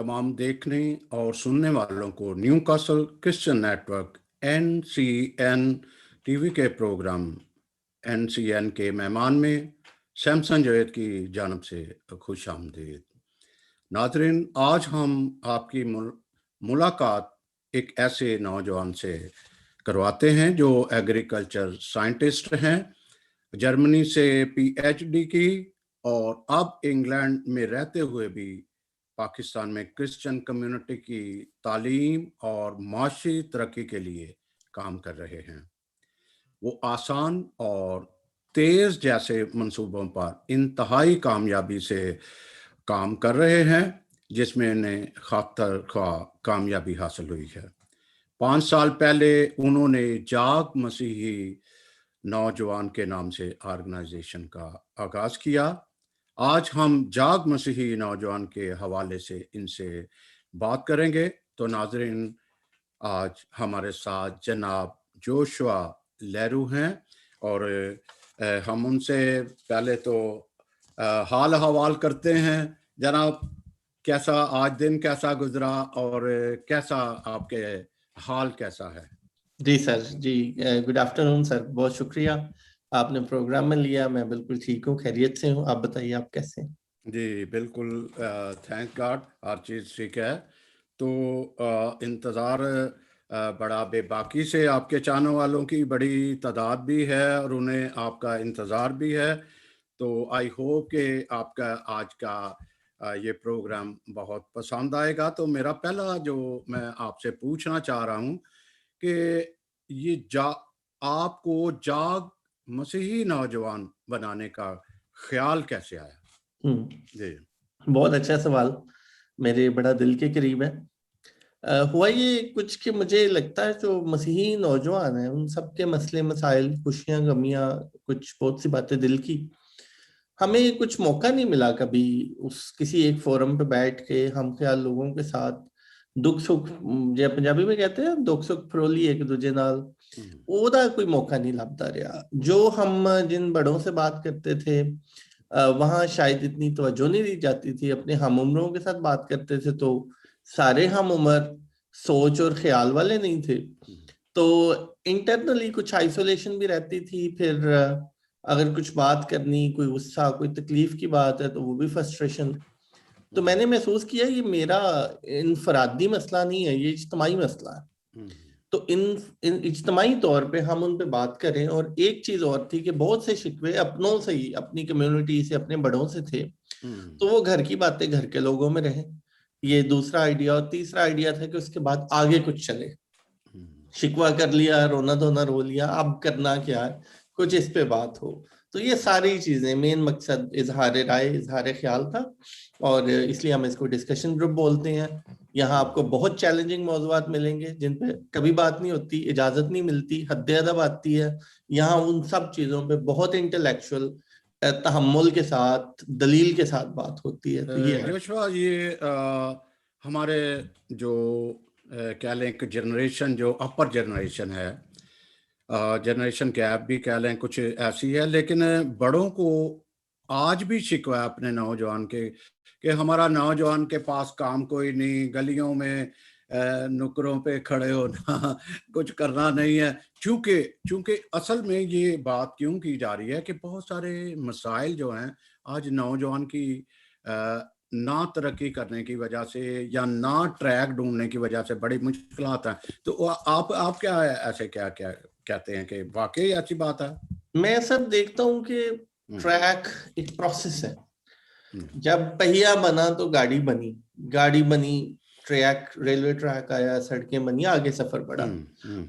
तमाम देखने और सुनने वालों को new castle Christian network NCN TV के प्रोग्राम NCN के मेहमान में सैमसन जवेद की जानब से खुश आमदीद। नाज़रीन, आज हम आपकी मुलाकात एक ऐसे नौजवान से करवाते हैं जो एग्रीकल्चर साइंटिस्ट हैं, जर्मनी से PhD की और अब इंग्लैंड में रहते हुए भी पाकिस्तान में क्रिश्चियन कम्युनिटी की तालीम और माशी तरक्की के लिए काम कर रहे हैं। वो आसान और तेज जैसे मंसूबों पर इंतहाई कामयाबी से काम कर रहे हैं, जिसमें इन्हें खातर ख्वाह कामयाबी हासिल हुई है। 5 साल पहले उन्होंने जाग मसीही नौजवान के नाम से ऑर्गेनाइजेशन का आगाज किया। आज हम जाग मसीही नौजवान के हवाले से इनसे बात करेंगे। तो नाजरीन, आज हमारे साथ जनाब जोशुआ लेरू हैं और हम उनसे पहले तो हाल हवाल करते हैं। जनाब, कैसा आज दिन कैसा गुजरा और कैसा आपके हाल कैसा है? जी सर, जी गुड आफ्टरनून सर, बहुत शुक्रिया आपने प्रोग्राम में लिया। मैं बिल्कुल ठीक हूँ, खैरियत से हूँ। आप बताइए, आप कैसे हैं? जी बिल्कुल, थैंक गॉड, हर चीज़ ठीक है। तो इंतज़ार बड़ा बेबाकी से आपके चाहने वालों की बड़ी तादाद भी है और उन्हें आपका इंतज़ार भी है। तो आई होप कि आपका आज का ये प्रोग्राम बहुत पसंद आएगा। तो मेरा पहला जो मैं आपसे पूछना चाह रहा हूँ कि ये आपको जाग मसीही नौजवान बनाने का ख्याल कैसे आया? जी, बहुत अच्छा सवाल, मेरे बड़ा दिल के करीब है। हुआ ये कुछ कि मुझे लगता है जो मसीही नौजवान हैं उन सबके मसले मसाइल, खुशियां गमियां, कुछ बहुत सी बातें दिल की, हमें कुछ मौका नहीं मिला कभी उस किसी एक फोरम पे बैठ के हम ख्याल लोगों के साथ दुख सुख, जो पंजाबी में कहते हैं दुख सुख फरोली एक दूजे नाल, ओदा कोई मौका नहीं लगता रहा। जो हम जिन बड़ों से बात करते थे वहां शायद इतनी तवज्जो नहीं दी जाती थी। अपने हम उम्रों के साथ बात करते थे तो सारे हम उम्र सोच और ख्याल वाले नहीं थे, तो इंटरनली कुछ आइसोलेशन भी रहती थी। फिर अगर कुछ बात करनी, कोई गुस्सा, कोई तकलीफ की बात है तो वो भी फ्रस्ट्रेशन। तो मैंने महसूस किया ये मेरा इनफरादी मसला नहीं है, ये इज्तिमाई मसला है। तो इन इज्तिमाई तौर पे हम उन पे बात करें। और एक चीज और थी कि बहुत से शिकवे अपनों से ही, अपनी कम्युनिटी से, अपने बड़ों से थे, तो वो घर की बातें घर के लोगों में रहे। ये दूसरा आइडिया। और तीसरा आइडिया था कि उसके बाद आगे कुछ चले। शिकवा कर लिया, रोना धोना रो लिया, अब करना क्या है, कुछ इस पे बात हो। तो ये सारी चीजें, मेन मकसद इजहार राय, इजहार ख्याल था। और इसलिए हम इसको डिस्कशन ग्रुप बोलते हैं। यहाँ आपको बहुत चैलेंजिंग मौजूआत मिलेंगे जिन पे कभी बात नहीं होती, इजाजत नहीं मिलती, हद्दे अदब आती है। यहाँ उन सब चीजों पे बहुत इंटेलेक्चुअल तहम्मुल के साथ, दलील के साथ बात होती है। तो ये जोशुआ, ये हमारे जो कह लें एक जनरेशन, जो अपर जनरेशन है, जनरेशन गैप भी कह लें, कुछ ऐसी है। लेकिन बड़ों को आज भी शिकवा है अपने नौजवान के कि हमारा नौजवान के पास काम कोई नहीं, गलियों में नुकरों पे खड़े होना कुछ करना नहीं है। चूंकि चूंकि असल में ये बात क्यों की जा रही है कि बहुत सारे मसाइल जो हैं आज नौजवान की ना तरक्की करने की वजह से या ना ट्रैक ढूंढने की वजह से बड़ी मुश्किलात हैं। तो आप क्या ऐसे क्या क्या कहते हैं कि वाकई अच्छी बात है? मैं सब देखता हूँ कि ट्रैक एक प्रोसेस है। जब पहिया बना तो गाड़ी बनी, गाड़ी बनी, ट्रैक, रेलवे ट्रैक आया, सड़कें बनी, आगे सफर बढ़ा।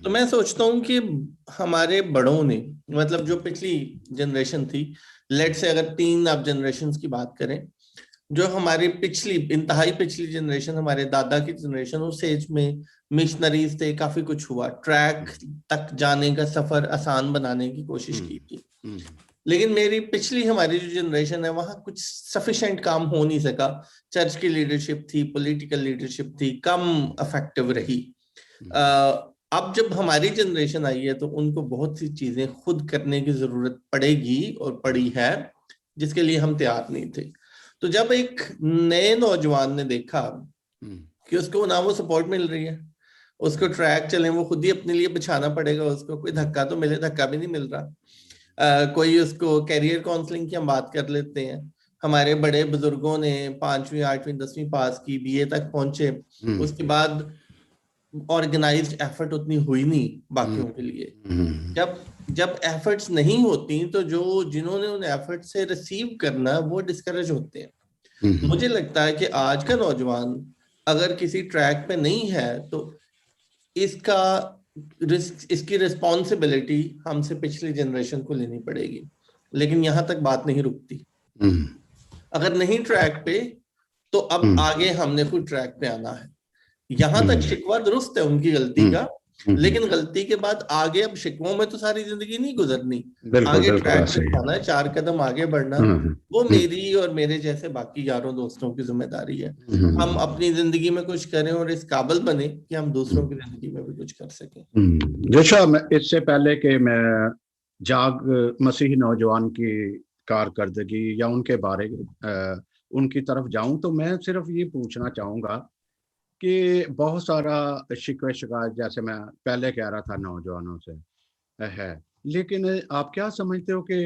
तो मैं सोचता हूँ कि हमारे बड़ों ने, मतलब जो पिछली जनरेशन थी, लेट से अगर 3 आप जनरेशन की बात करें, जो हमारी पिछली, इंतहाई पिछली जनरेशन, हमारे दादा की जनरेशन, उस एज में मिशनरीज थे, काफी कुछ हुआ, ट्रैक तक जाने का सफर आसान बनाने की कोशिश की थी। लेकिन मेरी पिछली, हमारी जो जनरेशन है, वहां कुछ सफिशिएंट काम हो नहीं सका। चर्च की लीडरशिप थी, पॉलिटिकल लीडरशिप थी, कम इफेक्टिव रही। अब जब हमारी जनरेशन आई है तो उनको बहुत सी चीजें खुद करने की जरूरत पड़ेगी और पड़ी है, जिसके लिए हम तैयार नहीं थे। तो जब एक नए नौजवान ने देखा कि उसको ना वो सपोर्ट मिल रही है, उसको ट्रैक चले वो खुद ही अपने लिए बिछाना पड़ेगा, उसको कोई धक्का तो मिले, धक्का भी नहीं मिल रहा। कोई उसको कैरियर काउंसलिंग की हम बात कर लेते हैं, हमारे बड़े बुजुर्गों ने 5वीं 8वीं 10वीं पास की, बीए तक पहुंचे, उसके बाद ऑर्गेनाइज्ड एफर्ट उतनी हुई नहीं बाकियों के लिए। जब जब एफर्ट्स नहीं होती तो जो जिन्होंने उन एफर्ट से रिसीव करना वो डिस्करेज होते हैं। मुझे लगता है कि आज का नौजवान अगर किसी ट्रैक पे नहीं है तो इसका इसकी रिस्पॉन्सिबिलिटी हमसे पिछली जनरेशन को लेनी पड़ेगी, लेकिन यहां तक बात नहीं रुकती। अगर नहीं ट्रैक पे तो अब आगे हमने खुद ट्रैक पे आना है। यहां तक शिकवा दुरुस्त है उनकी गलती का, लेकिन गलती के बाद आगे अब शिकवों में तो सारी जिंदगी नहीं गुजरनी, आगे ट्रैक पे आना है, 4 कदम आगे बढ़ना, वो मेरी और मेरे जैसे बाकी यारों दोस्तों की जिम्मेदारी है। हम अपनी जिंदगी में कुछ करें और इस काबिल बने कि हम दूसरों की जिंदगी में भी कुछ कर सकें। जोशुआ, इससे पहले कि मैं जाग मसीही नौजवान की कारकर्दगी या उनके बारे उनकी तरफ जाऊं, तो मैं सिर्फ ये पूछना चाहूंगा कि बहुत सारा शिकवे शिकायत, जैसे मैं पहले कह रहा था, नौजवानों से है, लेकिन आप क्या समझते हो कि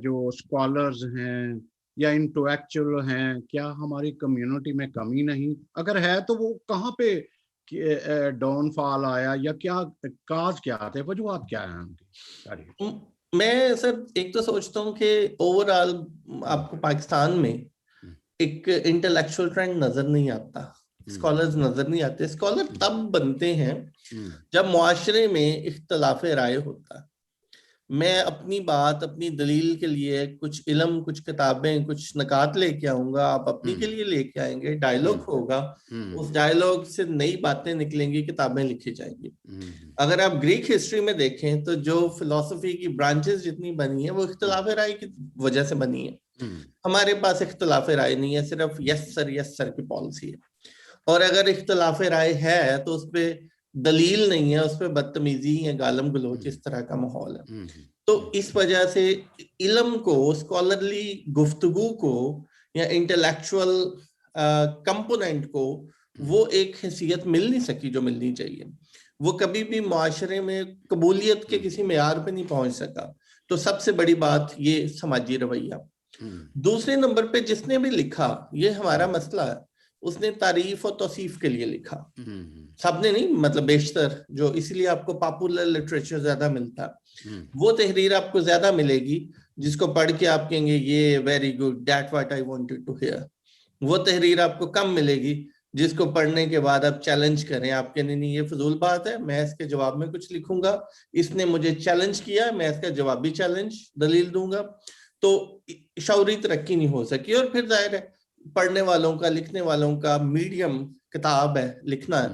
जो स्कॉलर्स हैं या इंटेलेक्चुअल हैं, क्या हमारी कम्युनिटी में कमी नहीं, अगर है तो वो कहाँ पे डाउनफॉल आया, या क्या काज क्या थे, वजूहत क्या है उनकी? मैं सर एक तो सोचता हूँ कि ओवरऑल आपको पाकिस्तान में एक इंटेलेक्चुअल ट्रेंड नजर नहीं आता, स्कॉलर्स नजर नहीं आते। स्कॉलर तब बनते हैं जब मुआशरे में इख्तलाफ राय होता है। मैं अपनी बात, अपनी दलील के लिए कुछ इल्म, कुछ किताबें, कुछ नकात लेके आऊंगा, आप अपनी के लिए लेके आएंगे, डायलॉग होगा, उस डायलॉग से नई बातें निकलेंगी, किताबें लिखी जाएंगी। अगर आप ग्रीक हिस्ट्री में देखें तो जो फिलॉसफी की ब्रांचेस जितनी बनी है वो इख्तलाफ राय की वजह से बनी है। हमारे पास इख्तलाफ राय नहीं है, सिर्फ यस सर की पॉलिसी है। और अगर इख्तलाफ राय है तो उस पर दलील नहीं है, उस पर बदतमीजी है, गालम गलोच, इस तरह का माहौल है। तो इस वजह से इल्म को, स्कॉलरली गुफ्तगू को या इंटेलेक्चुअल कंपोनेंट को वो एक हैसियत मिल नहीं सकी जो मिलनी चाहिए। वो कभी भी मुआशरे में कबूलियत के किसी मेयार पे नहीं पहुंच सका। तो सबसे बड़ी बात ये समाजी रवैया। दूसरे नंबर पे जिसने भी लिखा, ये हमारा मसला है, उसने तारीफ और तौसीफ के लिए लिखा। सबने नहीं, मतलब बेशतर जो, इसलिए आपको पॉपुलर लिटरेचर ज्यादा मिलता है। वो तहरीर आपको ज्यादा मिलेगी जिसको पढ़ के आप कहेंगे ये very good, that what I wanted to hear. वो तहरीर आपको कम मिलेगी जिसको पढ़ने के बाद आप चैलेंज करें, आप कहने नहीं ये फजूल बात है, मैं इसके जवाब में कुछ लिखूंगा, इसने मुझे चैलेंज किया, मैं इसका जवाबी चैलेंज दलील दूंगा। तो शौरी तरक्की नहीं हो सकी। और फिर जाहिर है पढ़ने वालों का, लिखने वालों का मीडियम किताब है, लिखना है,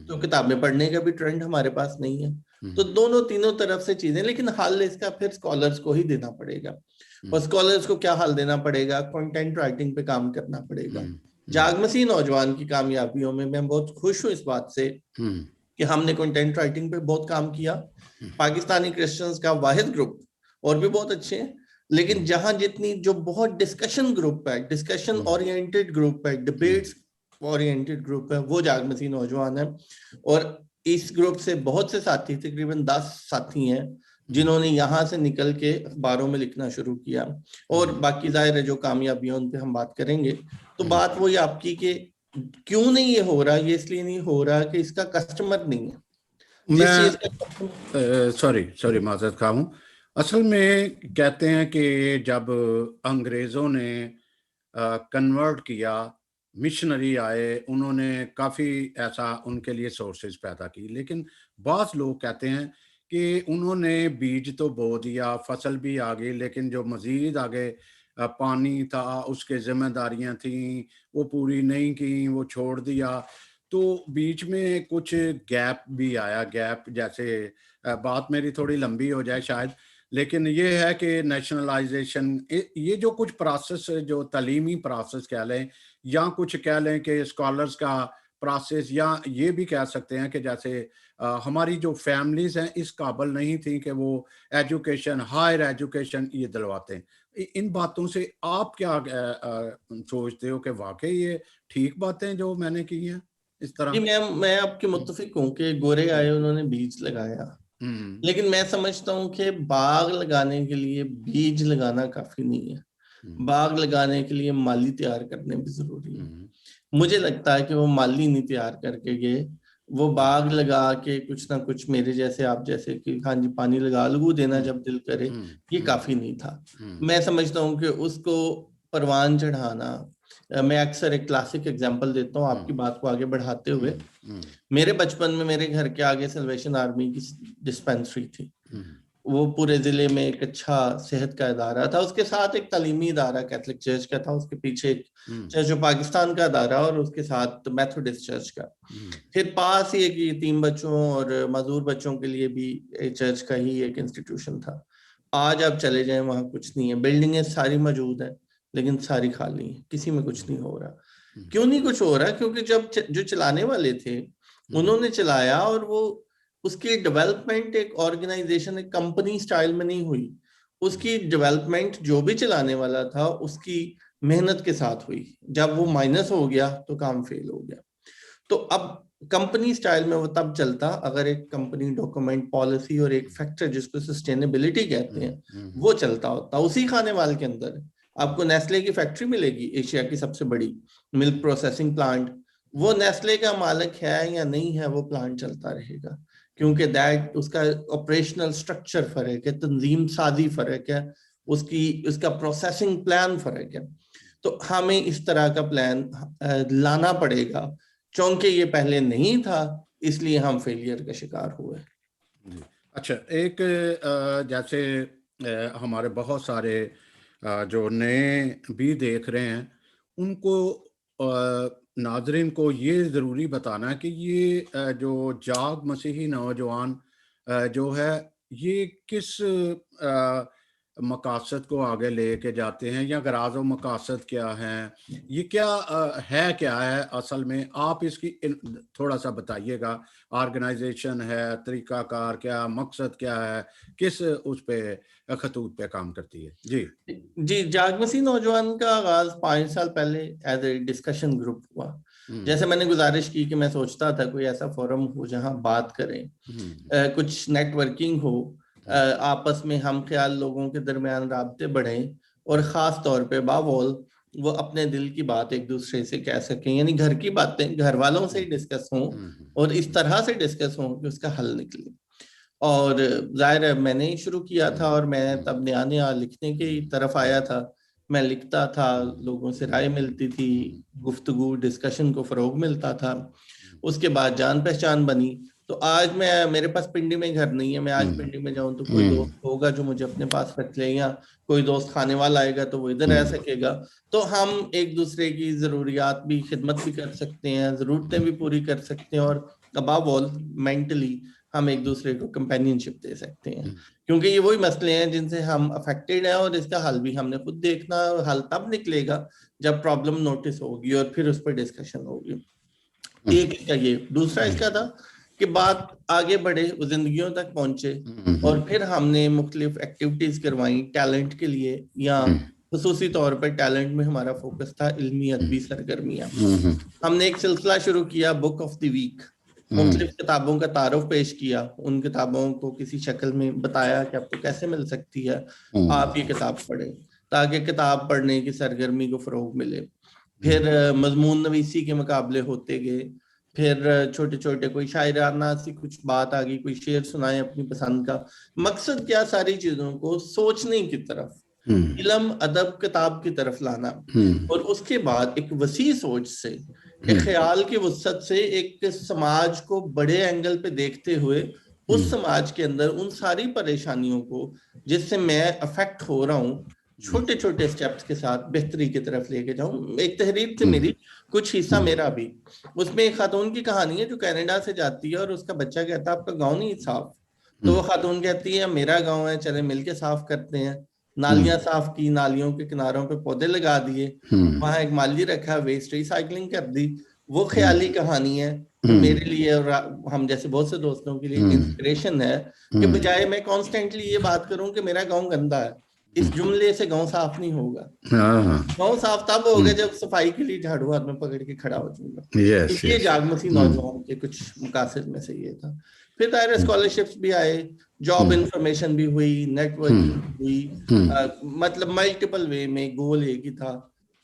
तो किताबें पढ़ने का भी ट्रेंड हमारे पास नहीं है। तो दोनों तीनों तरफ से चीजें, लेकिन हल इसका फिर स्कॉलर्स को ही देना पड़ेगा। और स्कॉलर्स को क्या हल देना पड़ेगा? कंटेंट राइटिंग पे काम करना पड़ेगा। जाग मसीह नौजवान की कामयाबियों में मैं बहुत खुश हूं इस बात से कि हमने कंटेंट राइटिंग पे बहुत काम किया। पाकिस्तानी क्रिश्चियंस का वाहिद ग्रुप, और भी बहुत अच्छे हैं, लेकिन जहां जितनी जो बहुत डिस्कशन ग्रुप है, डिस्कशन ओरिएंटेड ग्रुप है, डिबेट्स ओरिएंटेड ग्रुप है, वो जाग मसीह नौजवान है। और इस ग्रुप से बहुत से साथी, तकरीबन 10 साथी हैं जिन्होंने यहाँ से निकल के अखबारों में लिखना शुरू किया। और बाकी जाहिर है जो कामयाबियां, उन पे हम बात करेंगे। तो बात वही आपकी कि क्यों नहीं ये हो रहा, ये इसलिए नहीं हो रहा कि इसका कस्टमर नहीं है। मैं सॉरी माजरत खा हूँ। असल में कहते हैं कि जब अंग्रेज़ों ने कन्वर्ट किया, मिशनरी आए, उन्होंने काफ़ी ऐसा उनके लिए सोर्सेज पैदा की, लेकिन बाज़ लोग कहते हैं कि उन्होंने बीज तो बो दिया, फसल भी आ गई, लेकिन जो मज़ीद आगे पानी था, उसके जिम्मेदारियां थीं, वो पूरी नहीं की, वो छोड़ दिया। तो बीच में कुछ गैप भी आया। गैप जैसे बात मेरी थोड़ी लंबी हो जाए शायद, लेकिन ये है कि नेशनलाइजेशन, ये जो कुछ प्रोसेस, जो तालीमी प्रोसेस कह लें, या कुछ कह लें कि स्कॉलर्स का प्रोसेस, या ये भी कह सकते हैं कि जैसे हमारी जो फैमिलीज हैं इस काबिल नहीं थी कि वो एजुकेशन, हायर एजुकेशन ये दिलवाते हैं। इन बातों से आप क्या सोचते हो कि वाकई ये ठीक बातें जो मैंने की हैं? इस तरह? जी, मैं आपके मुत्तफिक हूँ कि गोरे आए, उन्होंने बीज लगाया, लेकिन मैं समझता हूँ कि बाग लगाने के लिए बीज लगाना काफी नहीं है, बाग लगाने के लिए माली तैयार करने भी जरूरी है। मुझे लगता है कि वो माली नहीं तैयार करके गए, वो बाग लगा के कुछ ना कुछ मेरे जैसे आप जैसे कि हाँ जी पानी लगू देना जब दिल करे, ये काफी नहीं था। मैं समझता हूँ कि उसको परवान चढ़ाना, मैं अक्सर एक क्लासिक एग्जांपल देता हूँ आपकी बात को आगे बढ़ाते हुए। मेरे बचपन में मेरे घर के आगे सल्वेशन आर्मी की डिस्पेंसरी थी, वो पूरे जिले में एक अच्छा सेहत का इदारा था, उसके साथ एक तालीमी इदारा कैथलिक चर्च का था, उसके पीछे एक चर्च ऑफ पाकिस्तान का इदारा और उसके साथ मेथोडिस्ट चर्च का। फिर पास ही एक यतीम बच्चों और मजदूर बच्चों के लिए भी चर्च का ही एक इंस्टीट्यूशन था। आज आप चले जाएं वहां कुछ नहीं है, बिल्डिंगें सारी मौजूद है लेकिन सारी खाली है, किसी में कुछ नहीं हो रहा। क्यों नहीं कुछ हो रहा? क्योंकि जब जो चलाने वाले थे उन्होंने चलाया और वो उसकी डेवलपमेंट एक ऑर्गेनाइजेशन एक कंपनी स्टाइल में नहीं हुई, उसकी डेवलपमेंट जो भी चलाने वाला था उसकी मेहनत के साथ हुई। जब वो माइनस हो गया तो काम फेल हो गया। तो अब कंपनी स्टाइल में वो तब चलता अगर एक कंपनी डॉक्यूमेंट पॉलिसी और एक फैक्टर जिसको सस्टेनेबिलिटी कहते हैं वो चलता होता। उसी खानेवाल के अंदर आपको नेस्ले की फैक्ट्री मिलेगी, एशिया की सबसे बड़ी मिल्क प्रोसेसिंग प्लांट। वो नेस्ले का मालिक है या नहीं है, वो प्लांट चलता रहेगा, क्योंकि दैट उसका ऑपरेशनल स्ट्रक्चर फर्क है, तंजीम साजी फर्क है, उसका प्रोसेसिंग प्लान फर्क है। तो हमें इस तरह का प्लान लाना पड़ेगा, क्योंकि ये पहले नहीं था, इसलिए हम फेलियर का शिकार हुए। अच्छा, एक जैसे हमारे बहुत सारे जो नए भी देख रहे हैं उनको नाजरीन को ये ज़रूरी बताना है कि ये जो जाग मसीही नौजवान जो है ये किस मकासद को आगे लेके जाते हैं, या गराज व मकासद क्या हैं, ये क्या है असल में? आप इसकी थोड़ा सा बताइएगा। ऑर्गेनाइजेशन है, तरीकाकार क्या, मकसद क्या है, किस उस पे खतूत पे काम करती है? जी, जाग मसीह नौजवान का आगाज 5 साल पहले एज ए डिस्कशन ग्रुप हुआ। जैसे मैंने गुजारिश की कि मैं सोचता था कोई ऐसा फोरम हो जहां बात करें, कुछ नेटवर्किंग हो, आपस में हम ख्याल लोगों के दरमियान राब्ते बढ़े, और खास तौर पे बावोल वो अपने दिल की बात एक दूसरे से कह सकें, यानी घर की बातें घर वालों से ही डिस्कस हों और इस तरह से डिस्कस हों कि उसका हल निकले। और जाहिर है मैंने ही शुरू किया था और मैं तब नया नया लिखने की तरफ आया था। मैं लिखता था, लोगों से राय मिलती थी, गुफ्तगू डिस्कशन को फरोग मिलता था। उसके बाद जान पहचान बनी। तो आज मेरे पास पिंडी में घर नहीं है, मैं आज पिंडी में जाऊं तो कोई दोस्त होगा जो मुझे अपने पास रख ले, या कोई दोस्त खाने वाला आएगा तो वो इधर रह सकेगा। तो हम एक दूसरे की जरूरियात भी, खिदमत भी कर सकते हैं, जरूरतें भी पूरी कर सकते हैं, और अबव ऑल मेंटली हम एक दूसरे को कंपेनियनशिप दे सकते हैं। क्योंकि ये वही मसले हैं जिनसे हम अफेक्टेड हैं, और इसका हल भी हमने खुद देखना। हल तब निकलेगा जब प्रॉब्लम नोटिस होगी और फिर उस पर डिस्कशन होगी। एक इसका ये, दूसरा इसका था कि बात आगे बढ़े, जिंदगियों तक पहुंचे, और फिर हमने मुख्तलिफ एक्टिविटीज करवाई टैलेंट के लिए, या खुसूसी तौर पर टैलेंट में हमारा फोकस था इल्मी अदबी सरगर्मियां। हमने एक सिलसिला शुरू किया बुक ऑफ द वीक, मुख्तलिफ किताबों का तारुफ पेश किया, उन किताबों को किसी शक्ल में बताया कि आपको कैसे मिल सकती है, आप ये किताब पढ़ें, ताकि किताब पढ़ने की सरगर्मी को फरोग मिले। फिर मजमून नवीसी के मुकाबले होते गए, फिर छोटे छोटे कोई शायराना सी कुछ बात आ गई, कोई शेर सुनाए अपनी पसंद का। मकसद क्या, सारी चीजों को सोचने की तरफ, इल्म अदब किताब की तरफ लाना, और उसके बाद एक वसी सोच से, एक ख्याल की वसत से, एक समाज को बड़े एंगल पे देखते हुए उस समाज के अंदर उन सारी परेशानियों को जिससे मैं अफेक्ट हो रहा हूँ, छोटे छोटे स्टेप्स के साथ बेहतरी की तरफ लेके जाऊं। एक तहरीर थी मेरी, कुछ हिस्सा मेरा भी। उसमें एक खातून की कहानी है जो कनाडा से जाती है और उसका बच्चा कहता है आपका गांव नहीं साफ, तो वो खातून कहती है मेरा गांव है, चले मिलके साफ करते हैं। नालियां साफ की, नालियों के किनारों पे पौधे लगा दिए, वहां एक माली रखा, वेस्ट रिसाइकलिंग कर दी। वो ख्याली कहानी है मेरे लिए और हम जैसे बहुत से दोस्तों के लिए इंस्पिरेशन है कि बजाय मैं कॉन्स्टेंटली ये बात करूं कि मेरा गांव गंदा है, इस जुमले से गांव साफ नहीं होगा। हाँ, गांव साफ तब होगा जब सफाई के लिए झाड़ू हाथ में पकड़ के खड़ा हो जाऊंगा। तो यस, ये यस। जागमती नौजवान के कुछ मकासद में से ये था। फिर दायरा स्कॉलरशिप्स भी आए, जॉब इंफॉर्मेशन भी हुई, नेटवर्किंग हुई, मतलब मल्टीपल वे में गोल एक ही था,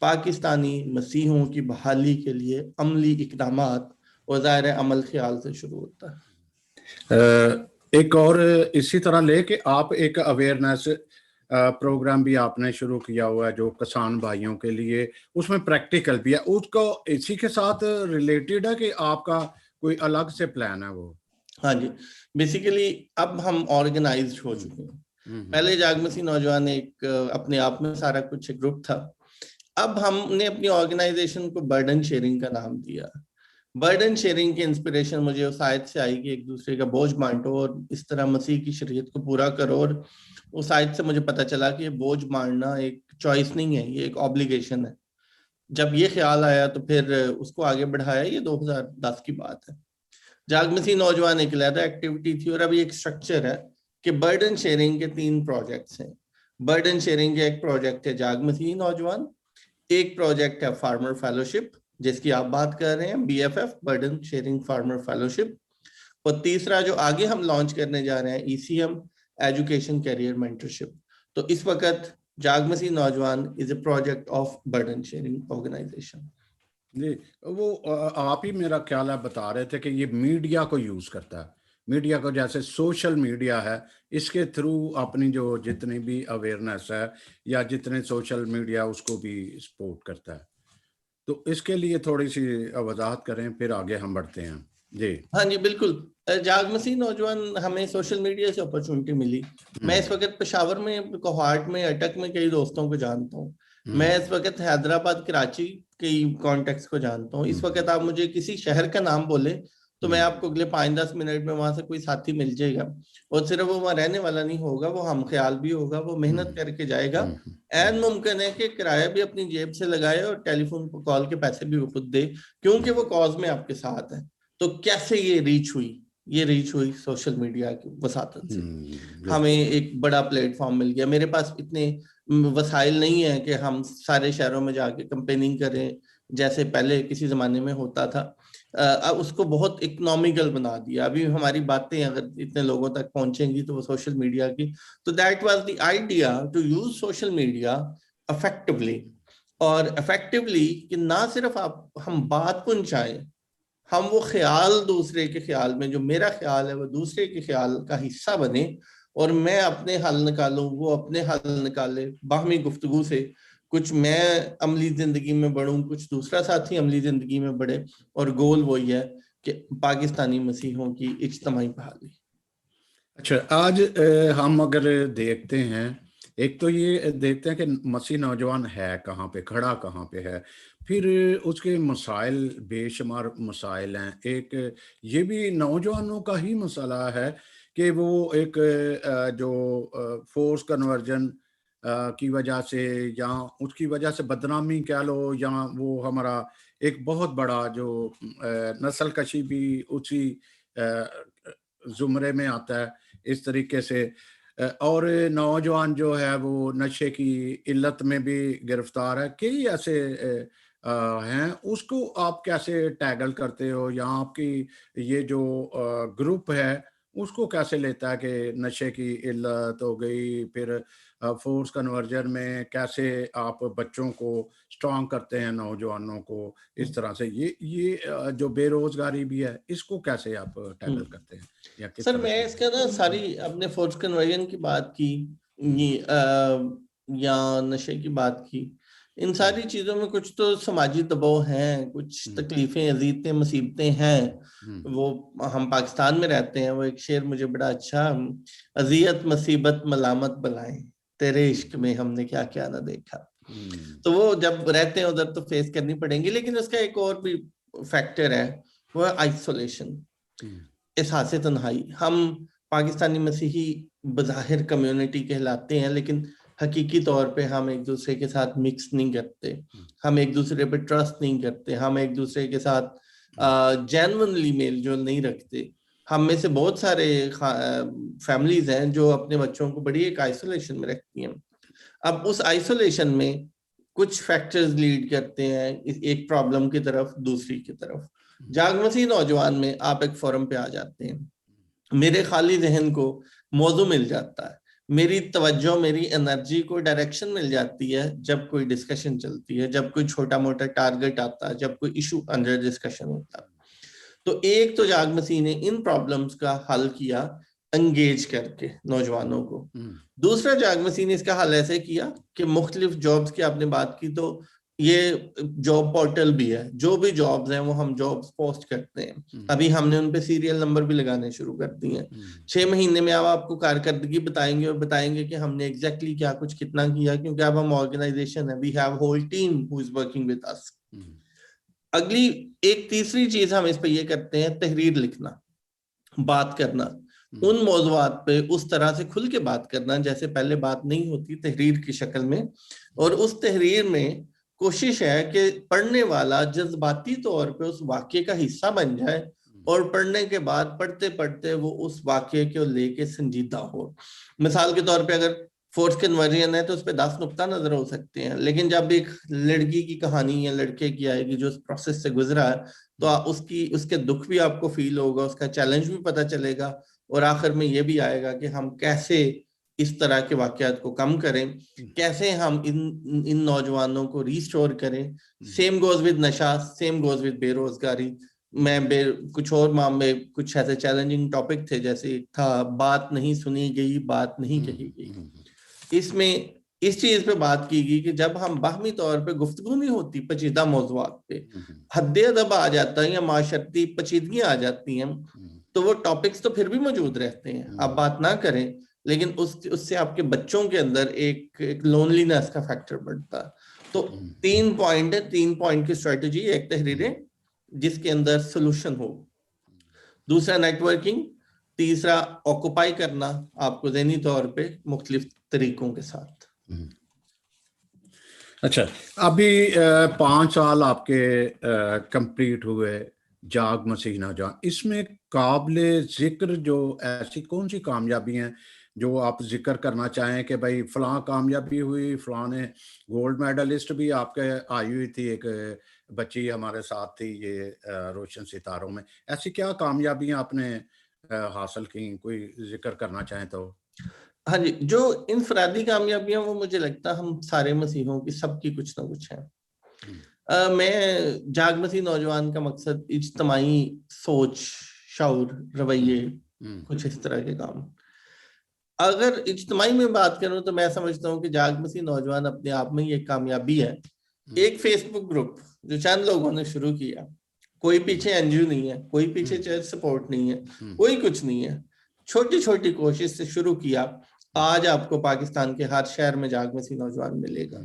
पाकिस्तानी मसीहों की बहाली के लिए अमली इकदामात और ज़ाहिर अमल ख्याल से शुरू होता है। एक और इसी तरह लेके आप एक अवेयरनेस प्रोग्राम भी आपने शुरू किया हुआ है जो किसान भाइयों के लिए, उसमें प्रैक्टिकल भी है, उसको इसी के साथ रिलेटेड है कि आपका कोई अलग से प्लान है वो? हाँ जी, बेसिकली अब हम ऑर्गेनाइज्ड हो चुके हैं। पहले जागमती नौजवान एक अपने आप में सारा कुछ एक ग्रुप था। अब हमने अपनी ऑर्गेनाइजेशन को बर्डन शेयरिंग का नाम दिया। बर्डन शेयरिंग की इंस्पिरेशन मुझे उस आयत से आई कि एक दूसरे का बोझ बांटो और इस तरह मसीह की शरीयत को पूरा करो। और उस आयत से मुझे पता चला कि ये बोझ बांटना एक चॉइस नहीं है, ये एक ऑब्लिगेशन है। जब ये ख्याल आया तो फिर उसको आगे बढ़ाया। ये 2010 की बात है। जागमती नौजवान एक अलग एक्टिविटी थी और अभी एक स्ट्रक्चर है कि बर्डन शेयरिंग के 3 प्रोजेक्ट्स हैं। बर्डन शेयरिंग का एक प्रोजेक्ट है जागमती नौजवान, एक प्रोजेक्ट है फार्मर फेलोशिप जिसकी आप बात कर रहे हैं, BFF burden sharing farmer fellowship, और तीसरा जो आगे हम लॉन्च करने जा रहे हैं ECM एजुकेशन कैरियर मेंटरशिप। तो इस वक्त Jagmati Naujawan is a project of burden sharing organisation. जी, वो आप ही मेरा ख्याल है बता रहे थे कि ये मीडिया को यूज करता है, मीडिया को, जैसे सोशल मीडिया है, इसके थ्रू अपनी जो जितनी भी अवेयरनेस है या जितने सोशल मीडिया उसको भी सपोर्ट करता है। तो इसके लिए थोड़ी सी वजाहत करें, फिर आगे हम बढ़ते हैं। जी हाँ जी बिल्कुल। जागमती नौजवान हमें सोशल मीडिया से अपॉर्चुनिटी मिली। मैं इस वक्त पेशावर में, कोहाट में, अटक में कई दोस्तों को जानता हूँ। मैं इस वक्त हैदराबाद, कराची कई कॉन्टेक्ट्स को जानता हूँ। इस वक्त आप मुझे किसी शहर का नाम बोले तो मैं आपको अगले 5-10 मिनट में वहां से कोई साथी मिल जाएगा। और सिर्फ वो वहां रहने वाला नहीं होगा, वो हम ख्याल भी होगा, वो मेहनत करके जाएगा। एन मुमकिन है कि किराया भी अपनी जेब से लगाए और टेलीफोन कॉल के पैसे भी वो खुद दे, क्योंकि वो कॉज में आपके साथ है। तो कैसे ये रीच हुई? ये रीच हुई सोशल मीडिया की वसातत से। हमें एक बड़ा प्लेटफॉर्म मिल गया। मेरे पास इतने वसाइल नहीं है कि हम सारे शहरों में जाके कंपेनिंग करें जैसे पहले किसी जमाने में होता था। अब उसको बहुत इकोनॉमिकल बना दिया। अभी हमारी बातें अगर इतने लोगों तक पहुंचेंगी तो वो सोशल मीडिया की। तो that was the idea to use social media effectively. और इफेक्टिवली कि ना सिर्फ आप हम बात पहुंचाएं, हम वो ख्याल दूसरे के ख्याल में, जो मेरा ख्याल है वो दूसरे के ख्याल का हिस्सा बने, और मैं अपने हल निकालूं, वो अपने हल निकाले, बाहमी गुफ्तगू से कुछ मैं अमली जिंदगी में बढ़ूं, कुछ दूसरा साथी अमली जिंदगी में बढ़े। और गोल वही है कि पाकिस्तानी मसीहों की इज्तिमाई बहाली। अच्छा, आज हम अगर देखते हैं, एक तो ये देखते हैं कि मसीह नौजवान है कहाँ पे, खड़ा कहाँ पे है, फिर उसके मसाइल, बेशुमार मसाइल हैं। एक ये भी नौजवानों का ही मसला है कि वो एक जो फोर्स कन्वर्जन की वजह से या उसकी वजह से बदनामी कह लो, या वो हमारा एक बहुत बड़ा जो नस्ल कशी भी उसी जुमरे में आता है इस तरीके से। और नौजवान जो है वो नशे की इल्लत में भी गिरफ्तार है। कई ऐसे हैं, उसको आप कैसे टैगल करते हो, या आपकी ये जो ग्रुप है उसको कैसे लेता है कि नशे की इल्लत हो गई, फिर फोर्स कन्वर्जन में कैसे आप बच्चों को स्ट्रॉन्ग करते हैं, नौजवानों को इस तरह से, ये जो बेरोजगारी भी है, इसको कैसे आप टैकल करते हैं या किस सर तरह मैं से? इसका ना सारी अपने फोर्स कन्वर्जन की बात की, ये या नशे की बात की, इन सारी चीजों में कुछ तो समाजी दबाव हैं, कुछ तकलीफें, अजीयतें, मुसीबतें हैं। वो हम पाकिस्तान में रहते हैं। वो एक शेर मुझे बड़ा अच्छा, अजियत मुसीबत मलामत बलाएं, तेरे इश्क में हमने क्या क्या ना देखा। तो वो जब रहते हैं उधर तो फेस करनी पड़ेंगी। लेकिन उसका एक और भी फैक्टर है, वो है आइसोलेशन, एहसास तन्हाई। हम पाकिस्तानी मसीही बज़ाहिर कम्युनिटी कहलाते हैं, लेकिन हकीकी तौर पे हम एक दूसरे के साथ मिक्स नहीं करते, हम एक दूसरे पे ट्रस्ट नहीं करते, हम एक दूसरे के साथ जेन्युइनली मेल जोल नहीं रखते। हम में से बहुत सारे फैमिलीज हैं जो अपने बच्चों को बड़ी एक आइसोलेशन में रखती हैं। अब उस आइसोलेशन में कुछ फैक्टर्स लीड करते हैं एक प्रॉब्लम की तरफ दूसरी की तरफ। जागमसी नौजवान में आप एक फोरम पे आ जाते हैं, मेरे खाली जहन को मौजू मिल जाता है, मेरी तवज्जो मेरी एनर्जी को डायरेक्शन मिल जाती है जब कोई डिस्कशन चलती है, जब कोई छोटा मोटा टारगेट आता है, जब कोई इशू अंडर डिस्कशन होता है। तो एक तो जागमसी ने इन प्रॉब्लम्स का हल किया एंगेज करके नौजवानों को। दूसरा जागमसी ने इसका हल ऐसे किया कि मुख्तलिफ जॉब्स की आपने बात की, तो ये जॉब पोर्टल भी है, जो भी जॉब्स हैं वो हम जॉब्स पोस्ट करते हैं। अभी हमने उन पे सीरियल नंबर भी लगाने शुरू कर दिए हैं। 6 महीने में अब आपको कारकर्दगी बताएंगे और बताएंगे कि हमने एग्जैक्टली क्या कुछ कितना किया, क्योंकि अब हम ऑर्गेनाइजेशन है, we have whole team who is working with us. अगली एक तीसरी चीज हम इस पे ये करते हैं, तहरीर लिखना, बात करना उन मौज़ूआत पे उस तरह से खुल के बात करना जैसे पहले बात नहीं होती, तहरीर की शक्ल में। और उस तहरीर में कोशिश है कि पढ़ने वाला जज्बाती तौर पे उस वाक्य का हिस्सा बन जाए और पढ़ने के बाद पढ़ते पढ़ते वो उस वाक्य को लेके संजीदा हो। मिसाल के तौर पे अगर फोर्स कन्वर्जन है तो उस पर 10 नुक्ता नजर हो सकते हैं, लेकिन जब एक लड़की की कहानी या लड़के की आएगी जो उस प्रोसेस से गुजरा है, तो उसके दुख भी आपको फील होगा, उसका चैलेंज भी पता चलेगा, और आखिर में ये भी आएगा कि हम कैसे इस तरह के वाकयात को कम करें, कैसे हम इन नौजवानों को रिस्टोर करें। सेम गोज विद नशा, सेम गोज विद बेरोजगारी। कुछ और मामले, कुछ ऐसे चैलेंजिंग टॉपिक थे, जैसे था बात नहीं सुनी गई, बात नहीं कही गई। इसमें इस चीज पे बात की गई कि जब हम बाहमी तौर पे गुफ्तगू नहीं होती पेचीदा मौज़ूआत पे, हद्दे-अदब आ जाता है या माशरती पेचीदगियां आ जाती हैं, तो वो टॉपिक्स तो फिर भी मौजूद रहते हैं, आप बात ना करें, लेकिन उससे आपके बच्चों के अंदर एक लोनलीनेस का फैक्टर बढ़ता है। तो 3 पॉइंट है, 3 पॉइंट की स्ट्रेटेजी, एक तहरीरें जिसके अंदर सोल्यूशन हो, दूसरा नेटवर्किंग, तीसरा ऑक्युपाई करना आपको ज़हनी तौर पे मुख्तलिफ तरीकों के साथ। अच्छा, अभी 5 साल आपके कंप्लीट हुए जागमसी नौजवान, इसमें काबिले जिक्र जो ऐसी कौन सी कामयाबी हैं जो आप जिक्र करना चाहें कि भाई फलां कामयाबी हुई, फलां ने गोल्ड मेडलिस्ट भी आपके आई हुई थी, एक बच्ची हमारे साथ थी ये रोशन सितारों में, ऐसी क्या कामयाबियां आपने हासिल की, कोई जिक्र करना चाहें तो? हाँ जी, जो इनफरादी कामयाबियां वो मुझे लगता है हम सारे मसीहों की सबकी कुछ ना कुछ है। मैं जागमसी नौजवान का मकसद इज्तमाई सोच, शऊर, रवैये, कुछ इस तरह के काम। अगर इज्तमाई में बात करूं तो मैं समझता हूं कि जागमसी नौजवान अपने आप में ये कामयाबी है। एक फेसबुक ग्रुप जो चंद लोगों ने शुरू किया, कोई पीछे एनजीओ नहीं है, कोई पीछे चर्च सपोर्ट नहीं है, कोई कुछ नहीं है, छोटी छोटी कोशिश से शुरू किया। आज आपको पाकिस्तान के हर शहर में जागमसी नौजवान मिलेगा।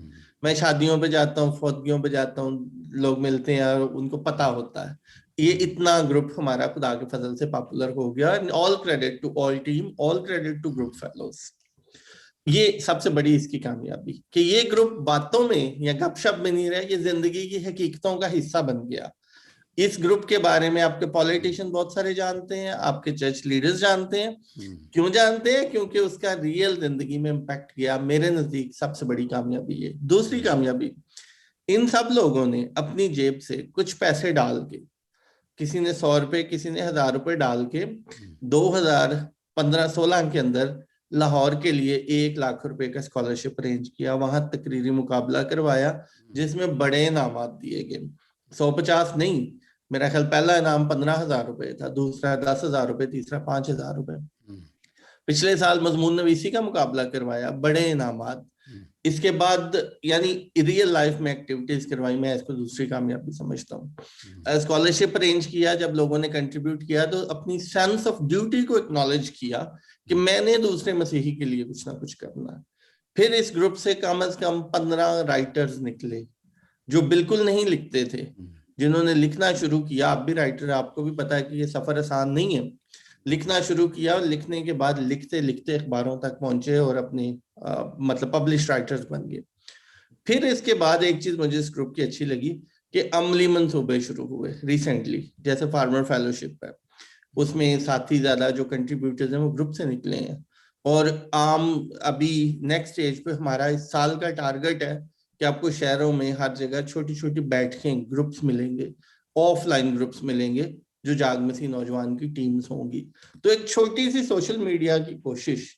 मैं शादियों पे जाता हूँ, फौतगियों पे जाता हूँ, लोग मिलते हैं और उनको पता होता है ये इतना ग्रुप हमारा खुदा के फजल से पॉपुलर हो गया। All credit to all team, all credit to group fellows. ये सबसे बड़ी इसकी कामयाबी कि ये ग्रुप बातों में या गपशप में नहीं रहा, ये जिंदगी की हकीकतों का हिस्सा बन गया। इस ग्रुप के बारे में आपके पॉलिटिशियन बहुत सारे जानते हैं, आपके चर्च लीडर्स जानते हैं। क्यों जानते हैं? क्योंकि उसका रियल जिंदगी में इम्पैक्ट किया। मेरे नजदीक सबसे बड़ी कामयाबी है। दूसरी कामयाबी, इन सब लोगों ने अपनी जेब से कुछ पैसे डाल के, किसी ने 100 रुपए, किसी ने 1000 रुपए डाल के 2015-16 के अंदर लाहौर के लिए 1 लाख रुपए का स्कॉलरशिप अरेंज किया। वहां तकरीरी मुकाबला करवाया जिसमें बड़े इनामात दिए गए। 150 नहीं, मेरा ख्याल पहला इनाम 15,000 रुपए था, दूसरा 10,000 रुपए, तीसरा 5,000 रुपए। पिछले साल मजमून नवीसी का मुकाबला करवाया, बड़े इनामात। इसके बाद यानी रियल लाइफ में एक्टिविटीज करवाई। मैं इसको दूसरी कामयाबी समझता हूँ। स्कॉलरशिप अरेंज किया, जब लोगों ने कंट्रीब्यूट किया तो अपनी सेंस ऑफ ड्यूटी को एक्नॉलेज किया कि मैंने दूसरे मसीही के लिए कुछ ना कुछ करना है। फिर इस ग्रुप से कम 15 राइटर्स निकले जो बिल्कुल नहीं लिखते थे, जिन्होंने लिखना शुरू किया। आप भी राइटर, आपको भी पता है कि ये सफर आसान नहीं है। लिखना शुरू किया और लिखने के बाद लिखते लिखते अखबारों तक पहुंचे और अपने मतलब पब्लिश राइटर्स बन गए। फिर इसके बाद एक चीज मुझे इस ग्रुप की अच्छी लगी कि अमली मंसूबे शुरू हुए रिसेंटली, जैसे फार्मर फेलोशिप है, उसमें साथी ज्यादा जो कंट्रीब्यूटर्स हैं वो ग्रुप से निकले हैं। और अभी नेक्स्ट स्टेज पे हमारा इस साल का टारगेट है कि आपको शहरों में हर जगह छोटी छोटी बैठकें, ग्रुप्स मिलेंगे, ऑफलाइन ग्रुप्स मिलेंगे, जो जाग मसीह नौजवान की टीम्स होंगी। तो एक छोटी सी सोशल मीडिया की कोशिश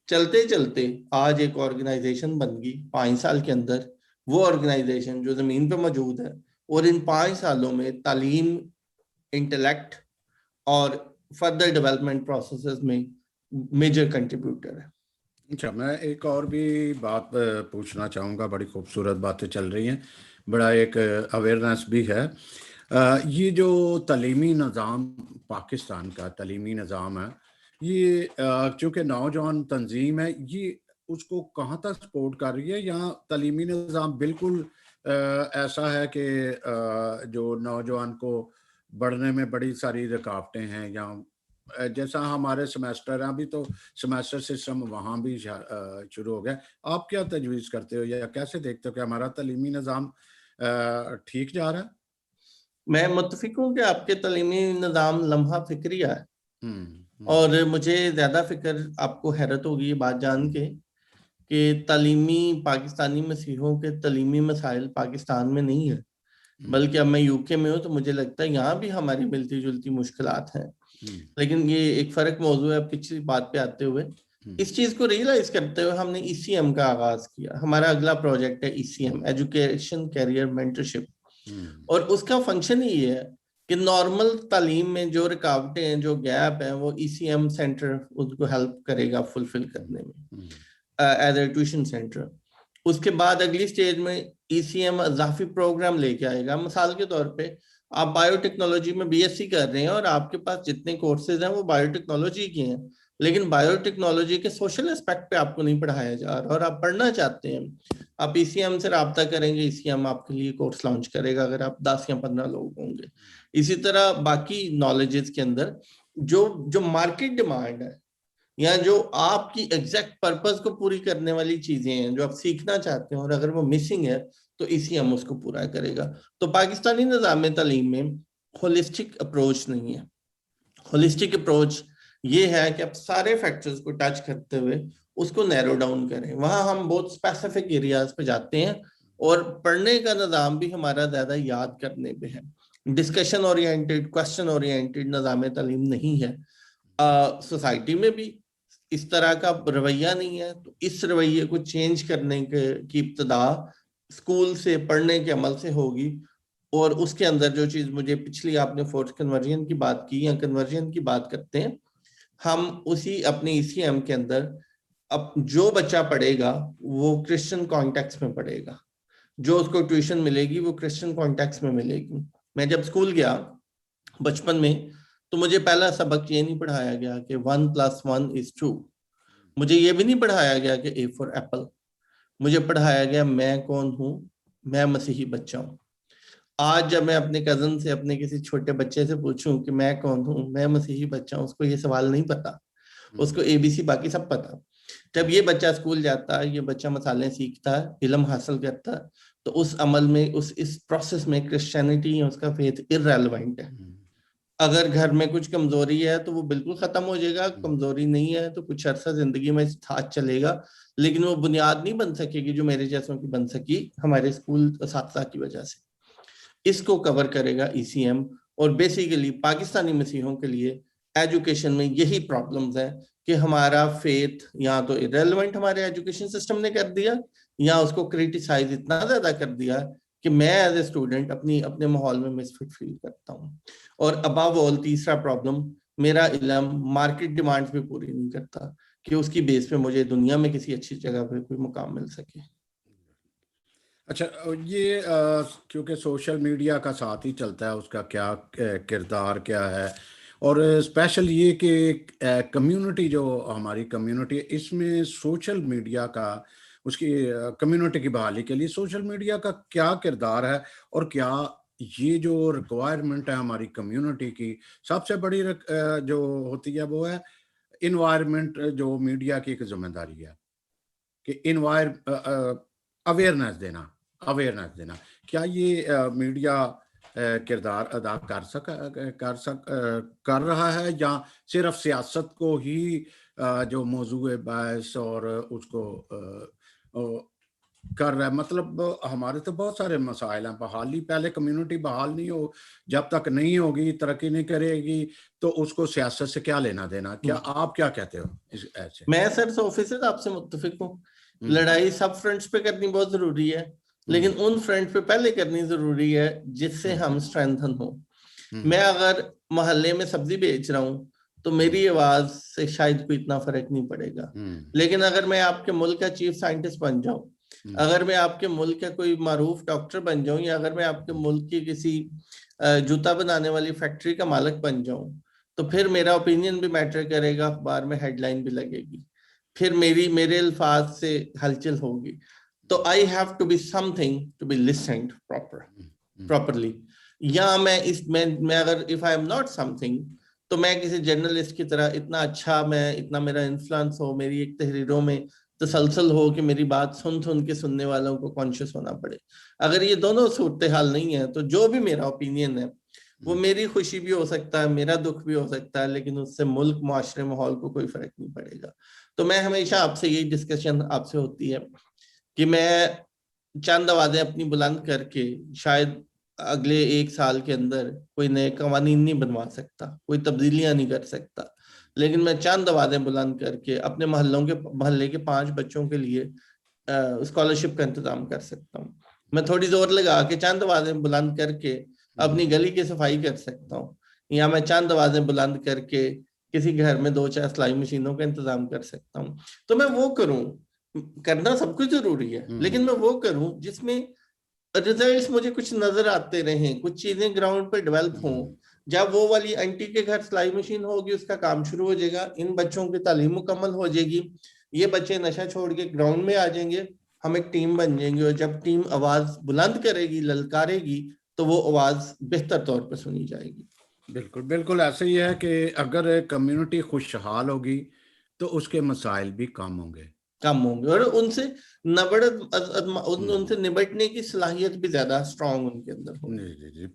चलते चलते आज एक ऑर्गेनाइजेशन बन गई 5 साल के अंदर। वो ऑर्गेनाइजेशन जो जमीन पे मौजूद है और इन 5 सालों में तालीम, इंटेलेक्ट और फर्दर डेवलपमेंट प्रोसेसेस में मेजर कंट्रीब्यूटर है। अच्छा, मैं एक और भी बात पूछना चाहूँगा। बड़ी खूबसूरत बातें चल रही हैं, बड़ा एक अवेयरनेस भी है। ये जो तालीमी निज़ाम, पाकिस्तान का तालीमी निज़ाम है, ये चूँकि नौजवान तंजीम है, ये उसको कहाँ तक सपोर्ट कर रही है? या तालीमी निज़ाम बिल्कुल ऐसा है कि जो नौजवान को बढ़ने में बड़ी सारी रुकावटें हैं, या जैसा हमारे सेमेस्टर हैं, अभी तो सेमेस्टर सिस्टम वहाँ भी शुरू हो गया। आप क्या तजवीज़ करते हो या कैसे देखते हो कि हमारा तालीमी निज़ाम ठीक जा रहा है? मैं मुत्तफिक हूँ कि आपके तालीमी निज़ाम लम्हा फिक्रिया है। हम्म। और मुझे ज्यादा फिक्र, आपको हैरत होगी ये बात जान के कि तालीमी पाकिस्तानी मसीहों के तालीमी मसाइल पाकिस्तान में नहीं है, बल्कि अब मैं यूके में हूँ तो मुझे लगता है यहाँ भी हमारी मिलती जुलती मुश्किलात हैं। लेकिन ये एक फर्क मौजू है। पिछली बात पे आते हुए इस चीज को रियलाइज करते हुए हमने ईसीएम का आगाज किया। हमारा अगला प्रोजेक्ट है ईसीएम, एजुकेशन कैरियर मेंटरशिप। और उसका फंक्शन ही ये है कि नॉर्मल तालीम में जो रुकावटें हैं, जो गैप है, वो ईसीएम सेंटर उनको हेल्प करेगा फुलफिल करने में एज ए ट्यूशन सेंटर। उसके बाद अगली स्टेज में ईसीएम इजाफी प्रोग्राम लेके आएगा। मिसाल के तौर पे आप बायोटेक्नोलॉजी में बीएससी कर रहे हैं और आपके पास जितने कोर्सेज हैं वो बायोटेक्नोलॉजी के हैं, लेकिन बायोटेक्नोलॉजी के सोशल एस्पेक्ट पे आपको नहीं पढ़ाया जा रहा और आप पढ़ना चाहते हैं। आप ईसीएम से राब्ता करेंगे, ईसीएम आपके लिए कोर्स लॉन्च करेगा अगर आप 10 या 15 लोग होंगे। इसी तरह बाकी नॉलेजेस के अंदर जो जो मार्केट डिमांड है या जो आपकी एग्जैक्ट पर्पस को पूरी करने वाली चीजें हैं जो आप सीखना चाहते हैं, और अगर वो मिसिंग है तो ईसीएम उसको पूरा करेगा। तो पाकिस्तानी निज़ाम तालीम में होलिस्टिक अप्रोच नहीं है। होलिस्टिक अप्रोच ये है कि आप सारे फैक्टर्स को टच करते हुए उसको नैरो डाउन करें। वहां हम बहुत स्पेसिफिक एरियाज पे जाते हैं और पढ़ने का निज़ाम भी हमारा ज्यादा याद करने पे है। डिस्कशन ओरिएंटेड, क्वेश्चन ओरिएंटेड निज़ाम तालीम नहीं है। सोसाइटी में भी इस तरह का रवैया नहीं है। तो इस रवैये को चेंज करने की इब्तदा स्कूल से, पढ़ने के अमल से होगी। और उसके अंदर जो चीज मुझे पिछली, आपने फोर्स कन्वर्जन की बात की या कन्वर्जन की बात करते हैं, हम उसी अपने ईसीएम के अंदर अब जो बच्चा पढ़ेगा वो क्रिश्चियन कॉन्टेक्स्ट में पढ़ेगा। जो उसको ट्यूशन मिलेगी वो क्रिश्चियन कॉन्टेक्स्ट में मिलेगी। मैं जब स्कूल गया बचपन में तो मुझे पहला सबक ये नहीं पढ़ाया गया कि 1+1 is 2। मुझे ये भी नहीं पढ़ाया गया कि A for एप्पल। मुझे पढ़ाया गया मैं कौन हूं, मैं मसीही बच्चा हूं। आज जब मैं अपने कजन से, अपने किसी छोटे बच्चे से पूछूं कि मैं कौन हूं, मैं मसीही बच्चा हूं, उसको ये सवाल नहीं पता। उसको ABC बाकी सब पता। जब ये बच्चा स्कूल जाता है, ये बच्चा मसाले सीखता है, इल्म हासिल करता है, तो उस अमल में, इस प्रोसेस में क्रिश्चियनिटी या उसका फेथ इररेलेवेंट है। अगर घर में कुछ कमजोरी है तो वो बिल्कुल खत्म हो जाएगा, कमजोरी नहीं है तो कुछ अरसा जिंदगी में साथ चलेगा, लेकिन वो बुनियाद नहीं बन सकेगी जो मेरे जैसों की बन सकी हमारे स्कूल साथी की वजह से। इसको कवर करेगा ईसीएम। और बेसिकली पाकिस्तानी मसीहों के लिए एजुकेशन में यही प्रॉब्लम्स है कि हमारा फेथ या तो इरेलेवेंट हमारे एजुकेशन सिस्टम ने कर दिया, या उसको क्रिटिसाइज इतना ज्यादा कर दिया कि मैं एज ए स्टूडेंट अपने माहौल में मिसफिट फील करता हूँ। और अबव ऑल तीसरा प्रॉब्लम, मेरा इल्म मार्केट डिमांड्स भी पूरी नहीं करता कि उसकी बेस पे मुझे दुनिया में किसी अच्छी जगह पे कोई मुकाम मिल सके। अच्छा, ये क्योंकि सोशल मीडिया का साथ ही चलता है, उसका क्या किरदार क्या है? और स्पेशल ये कि कम्युनिटी, जो हमारी कम्युनिटी है, इसमें सोशल मीडिया का, उसकी कम्युनिटी की बहाली के लिए सोशल मीडिया का क्या किरदार है? और क्या ये जो रिक्वायरमेंट है हमारी कम्युनिटी की, सबसे बड़ी जो होती है वो है इन्वायरमेंट, जो मीडिया की एक जिम्मेदारी है कि अवेयरनेस देना। क्या ये मीडिया किरदार अदा कर रहा है, या सिर्फ सियासत को ही जो मौजूए बहस और उसको कर रहा है? मतलब हमारे तो बहुत सारे मसाइल हैं। बहाली, पहले कम्युनिटी बहाल नहीं हो, जब तक नहीं होगी, तरक्की नहीं करेगी, तो उसको सियासत से क्या लेना देना? क्या आप क्या कहते हो इस ऐसे? मैं सर ऑफिसर आपसे मुत्तफिक हूँ। लड़ाई सब फ्रंट्स पे करनी बहुत जरूरी है, लेकिन उन फ्रंट पे पहले करनी जरूरी है जिससे हम स्ट्रेंथन हो। मैं अगर मोहल्ले में सब्जी बेच रहा हूँ तो मेरी आवाज से शायद कोई इतना फर्क नहीं पड़ेगा, लेकिन अगर मैं आपके मुल्क का चीफ साइंटिस्ट बन जाऊं, अगर मैं आपके मुल्क का कोई मारूफ डॉक्टर बन जाऊं, या अगर मैं आपके मुल्क की किसी जूता बनाने वाली फैक्ट्री का मालिक बन जाऊं, तो फिर मेरा ओपिनियन भी मैटर करेगा, अखबार में हेडलाइन भी लगेगी, फिर मेरे अल्फाज से हलचल होगी। तो I have to be something to be listened properly. या मैं अगर if I am not something, तो मैं किसी जर्नलिस्ट की तरह इतना अच्छा, इतना मेरा इन्फ्लुएंस हो, मेरी एक तहरीरों में तसलसल हो कि मेरी बात सुन के सुनने वालों को कॉन्शियस होना पड़े। अगर ये दोनों सूरत हाल नहीं है, तो जो भी मेरा ओपिनियन है वो मेरी खुशी भी हो सकता है, मेरा दुख भी हो सकता है, लेकिन उससे मुल्क, माशरे, माहौल को कोई फर्क नहीं पड़ेगा। तो मैं हमेशा आपसे यही डिस्कशन आपसे होती है कि मैं चंद आवाजें अपनी बुलंद करके शायद अगले 1 साल के अंदर कोई नए कवानीन नहीं बनवा सकता, कोई तब्दीलियां नहीं कर सकता, लेकिन मैं चंद आवाजें बुलंद करके अपने मोहल्ले के 5 बच्चों के लिए स्कॉलरशिप का इंतजाम कर सकता हूँ। मैं थोड़ी जोर लगा के चंद आवाजें बुलंद करके अपनी गली की सफाई कर सकता हूँ, या मैं चंद आवाजें बुलंद करके किसी घर में 2-4 सिलाई मशीनों का इंतजाम कर सकता हूँ। तो मैं वो करूँ, करना सब कुछ जरूरी है, लेकिन मैं वो करूं जिसमें रिजल्ट्स मुझे कुछ नजर आते रहें, कुछ चीजें ग्राउंड पे डेवलप हों। जब वो वाली आंटी के घर सिलाई मशीन होगी, उसका काम शुरू हो जाएगा, इन बच्चों की तालीम मुकम्मल हो जाएगी, ये बच्चे नशा छोड़ के ग्राउंड में आ जाएंगे, हम एक टीम बन जाएंगे, और जब टीम आवाज बुलंद करेगी, ललकारेगी, तो वो आवाज बेहतर तौर पर सुनी जाएगी। बिल्कुल बिल्कुल ऐसे ही है कि अगर कम्युनिटी खुशहाल होगी तो उसके मसाइल भी कम होंगे, और उनसे उनसे निपटने की सलाहियत भी ज्यादा स्ट्रांग उनके अंदर होगी। जी जी जी।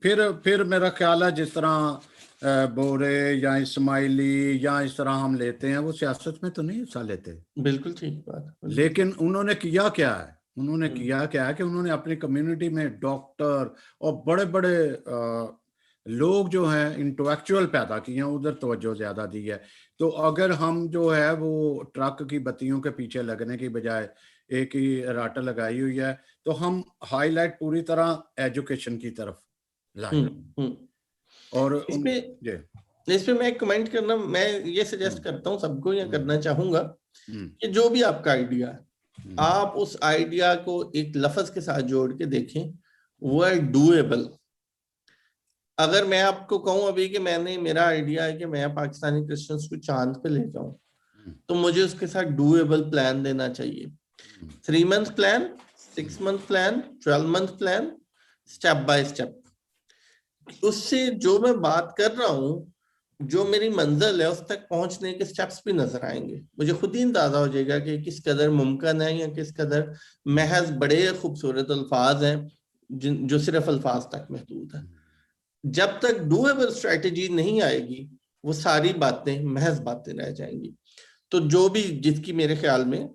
फिर मेरा ख्याल है जिस तरह बोरे या इस्माइली या इस तरह हम लेते हैं, वो सियासत में तो नहीं हिस्सा लेते। बिल्कुल ठीक बात। लेकिन उन्होंने किया क्या है? उन्होंने किया क्या है कि उन्होंने अपनी कम्युनिटी में डॉक्टर और बड़े बड़े लोग जो हैं इंटेलेक्चुअल पैदा किए हैं, उधर तवज्जो ज्यादा दी है। तो अगर हम जो है वो ट्रक की बत्तियों के पीछे लगने की बजाय एक ही राटा लगाई हुई है, तो हम हाईलाइट पूरी तरह एजुकेशन की तरफ लाएं। और इस पे मैं कमेंट करना, मैं ये सजेस्ट करता हूँ सबको, या करना चाहूंगा कि जो भी आपका आइडिया है, आप उस आइडिया को एक लफ्ज के साथ जोड़ के देखें, वो है डूएबल। अगर मैं आपको कहूं अभी कि मेरा आइडिया है कि मैं पाकिस्तानी क्रिश्चियंस को चांद पे ले जाऊं, तो मुझे उसके साथ डूएबल प्लान देना चाहिए। 3 month plan, 6 month plan, 12 month plan, step by step. उससे जो मैं बात कर रहा हूँ, जो मेरी मंजिल है, उस तक पहुंचने के स्टेप्स भी नजर आएंगे। मुझे खुद ही अंदाजा हो जाएगा कि किस कदर मुमकिन है, या किस कदर महज बड़े खूबसूरत अल्फाज हैं जो सिर्फ अल्फाज तक महदूद है। जब तक डूएबल स्ट्रेटेजी नहीं आएगी, वो सारी बातें महज बातें रह जाएंगी। तो जो भी जिसकी मेरे ख्याल में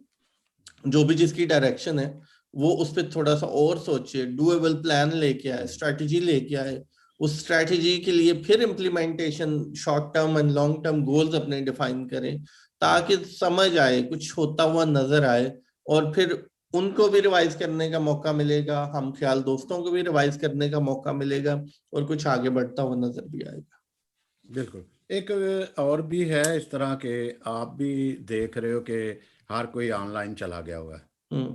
जो भी जिसकी डायरेक्शन है, वो उस पर थोड़ा सा और सोचे, डूएबल प्लान लेके आए, स्ट्रेटेजी लेके आए, उस स्ट्रेटेजी के लिए फिर implementation, short term and long term goals अपने डिफाइन करें, ताकि समझ आए, कुछ होता हुआ नजर आए, और फिर उनको भी रिवाइज करने का मौका मिलेगा, हम ख्याल दोस्तों को भी रिवाइज करने का मौका मिलेगा, और कुछ आगे बढ़ता हुआ नजर भी आएगा। बिल्कुल। एक और भी है इस तरह के, आप भी देख रहे हो कि हर कोई ऑनलाइन चला गया हुआ है,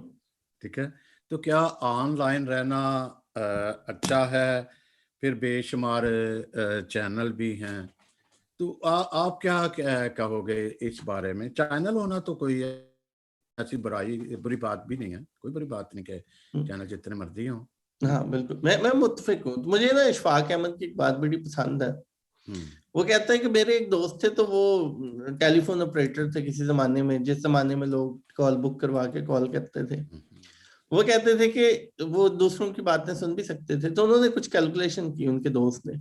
ठीक है? तो क्या ऑनलाइन रहना अच्छा है? फिर बेशुमार चैनल भी हैं, तो आप क्या कहोगे इस बारे में? चैनल होना तो कोई ऐसी बुरी बात भी नहीं है, कोई बुरी बात नहीं कि चैनल जितने मर्जी हो। हाँ बिल्कुल, मैं मुत्तफिक हूँ। मुझे ना इशफाक अहमद की एक बात बड़ी पसंद है। वो कहता है कि मेरे एक दोस्त थे, तो वो टेलीफोन ऑपरेटर थे किसी जमाने में, जिस जमाने में लोग कॉल बुक करवा के कॉल करते थे। वो कहते थे कि वो दूसरों की बातें सुन भी सकते थे, तो उन्होंने कुछ कैलकुलेशन की, उनके दोस्त ने।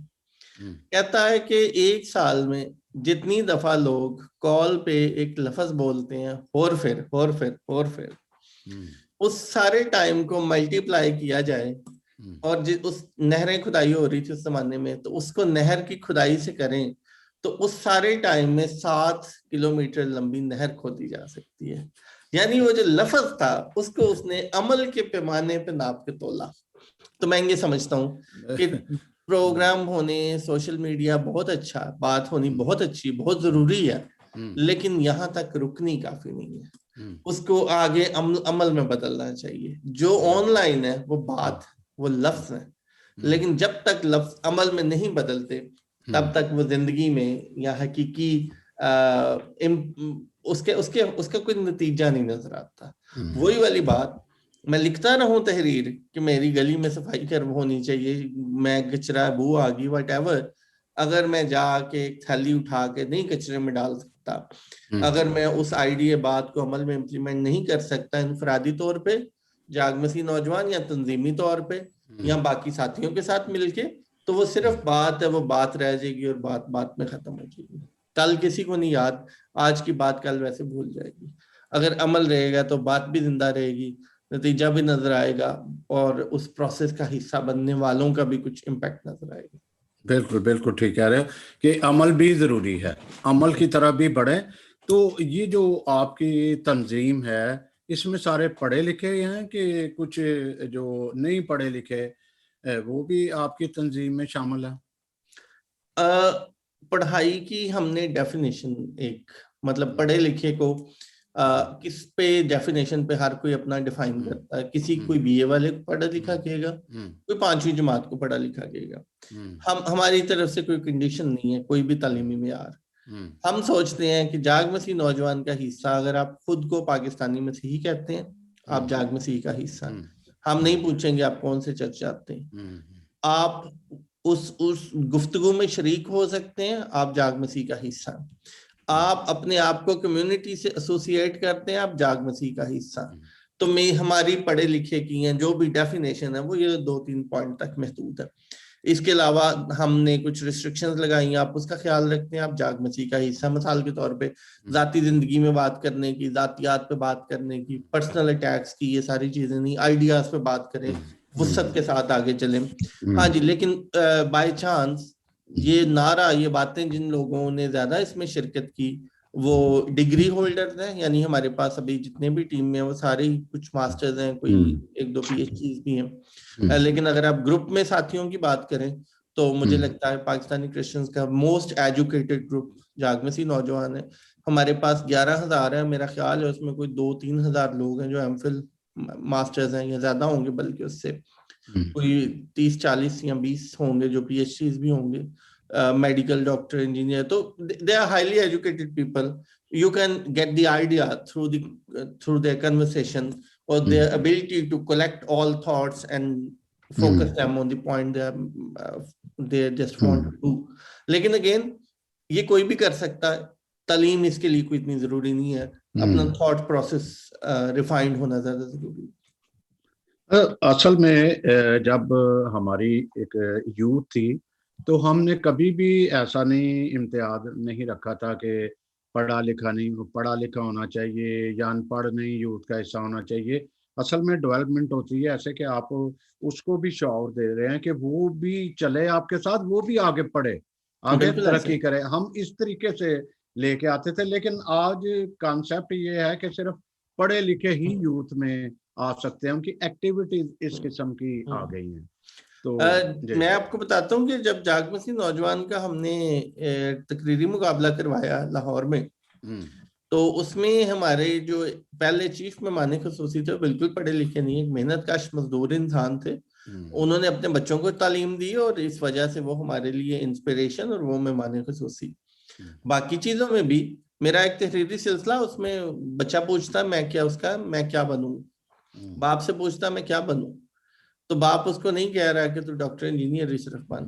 कहता है कि एक साल में जितनी दफा लोग कॉल पे एक लफ्ज बोलते हैं, और फिर उस सारे टाइम को मल्टीप्लाई किया जाए, और उस नहरें खुदाई हो रही थी उस जमाने में, तो उसको नहर की खुदाई से करें तो उस सारे टाइम में 7 किलोमीटर लंबी नहर खोदी जा सकती है। यानी वो जो लफ्ज था उसको उसने अमल के पैमाने पे नाप के तोला। तो मैं ये समझता हूँ कि प्रोग्राम होने, सोशल मीडिया बहुत अच्छा, बात होनी बहुत अच्छी, बहुत जरूरी है, लेकिन यहाँ तक रुकनी काफी नहीं है, उसको आगे अमल में बदलना चाहिए। जो ऑनलाइन है वो बात, वो लफ्ज है, लेकिन जब तक लफ्ज अमल में नहीं बदलते तब तक वो जिंदगी में या हकीकी उसके उसके उसका कोई नतीजा नहीं नजर आता। वही वाली बात, मैं लिखता रहूं तहरीर कि मेरी गली में सफाई कर होनी चाहिए, मैं कचरा बू आ गई वट, अगर मैं जाके एक थैली उठा के नहीं कचरे में डाल सकता, अगर मैं उस आइडिया बात को अमल में इम्प्लीमेंट नहीं कर सकता इनफरादी तौर पे, जागमसी नौजवान या तंजीमी तौर पे या बाकी साथियों के साथ मिलके, तो वो सिर्फ बात है, वो बात रह जाएगी और बात बात में खत्म हो जाएगी। कल किसी को नहीं याद, आज की बात कल वैसे भूल जाएगी। अगर अमल रहेगा तो बात भी जिंदा रहेगी, नतीजा भी नजर आएगा, और उस प्रोसेस का हिस्सा बनने वालों का भी कुछ इम्पैक्ट नजर आएगा। बिल्कुल बिल्कुल ठीक कह रहे हो कि अमल भी जरूरी है, अमल की तरफ भी बढ़े। तो ये जो आपकी तंजीम है, इसमें सारे पढ़े लिखे हैं कि कुछ जो नहीं पढ़े लिखे वो भी आपकी तंजीम में शामिल है? पढ़ाई की हमने डेफिनेशन एक, मतलब पढ़े लिखे को किस पे डेफिनेशन पे हर कोई अपना डिफाइन करता है। किसी कोई बीए वाले को पढ़ा लिखा कहेगा, कोई 5वीं जमात को पढ़ा लिखा कहेगा। हमारी तरफ से कोई कंडीशन नहीं है, कोई भी तालीमी मेयार। हम सोचते हैं कि जाग मसीह नौजवान का हिस्सा, अगर आप खुद को पाकिस्तानी मसीही कहते हैं, आप जाग मसीह का हिस्सा। हम नहीं पूछेंगे आप कौन से चर्च जाते हैं, आप उस गुफ्तगू में शरीक हो सकते हैं, आप जाग मसीह का हिस्सा। आप अपने आप को कम्युनिटी से एसोसिएट करते हैं, आप जाग मसीह का हिस्सा। तो मैं हमारी पढ़े लिखे की हैं जो भी डेफिनेशन है वो ये 2-3 पॉइंट तक महदूद है। इसके अलावा हमने कुछ रिस्ट्रिक्शंस लगाई, आप उसका ख्याल रखते हैं, आप जाग मसीह का हिस्सा। मिसाल के तौर पे जाती जिंदगी में बात करने की, जातियात पे बात करने की, पर्सनल अटैक्स की, ये सारी चीजें नहीं, आइडियाज पे बात करें, वुसअत के साथ आगे चलें। हाँ जी, लेकिन बाय चांस ये नारा, ये बातें जिन लोगों ने ज्यादा इसमें शिरकत की वो डिग्री होल्डर्स हैं, यानी हमारे पास अभी जितने भी टीम में वो सारे ही कुछ मास्टर्स हैं, कोई 1-2 PhDs भी हैं। लेकिन अगर आप ग्रुप में साथियों की बात करें तो मुझे लगता है पाकिस्तानी क्रिश्चियंस का मोस्ट एजुकेटेड ग्रुप जाग मसीह नौजवान है। हमारे पास 11,000 है, मेरा ख्याल है उसमें कोई 2-3 हजार लोग हैं जो एमफिल मास्टर्स हैं, या ज्यादा होंगे बल्कि उससे, कोई 30-40 या 20 होंगे जो PhDs भी होंगे, मेडिकल डॉक्टर, इंजीनियर। तो they are highly educated people. You can get the idea through their conversation or their ability to collect all thoughts and focus them on the point they just want to do. लेकिन again ये कोई भी कर सकता है, तालीम इसके लिए कोई इतनी जरूरी नहीं है, अपना थॉट प्रोसेस रिफाइंड होना ज्यादा जरूरी है। असल में जब हमारी एक यूथ थी तो हमने कभी भी ऐसा नहीं इम्तियाज नहीं रखा था कि पढ़ा लिखा नहीं, पढ़ा लिखा होना चाहिए या अनपढ़ नहीं यूथ का हिस्सा होना चाहिए। असल में डेवलपमेंट होती है ऐसे कि आप उसको भी शौर दे रहे हैं कि वो भी चले आपके साथ, वो भी आगे पढ़े, आगे तरक्की करे। हम इस तरीके से लेके आते थे, लेकिन आज कॉन्सेप्ट ये है कि सिर्फ पढ़े लिखे ही यूथ में आ सकते हैं, उनकी एक्टिविटीज इस किस्म की आ गई हैं। तो मैं आपको बताता हूँ कि जब जाग मसीह नौजवान का हमने तकरीरी मुकाबला करवाया लाहौर में, तो उसमें हमारे जो पहले चीफ मेहमान खुसूसी थे बिल्कुल पढ़े लिखे नहीं, एक मेहनत कश मजदूर इंसान थे। उन्होंने अपने बच्चों को तालीम दी और इस वजह से वो हमारे लिए इंस्पिरेशन और वो मेहमान खुसूसी। बाकी चीजों में भी मेरा एक तहरीरी सिलसिला, उसमें बच्चा पूछता मैं क्या बनूं, बाप से पूछता मैं क्या बनूं, तो बाप उसको नहीं कह रहा है कि तू डॉक्टर इंजीनियर ही सिर्फ बन।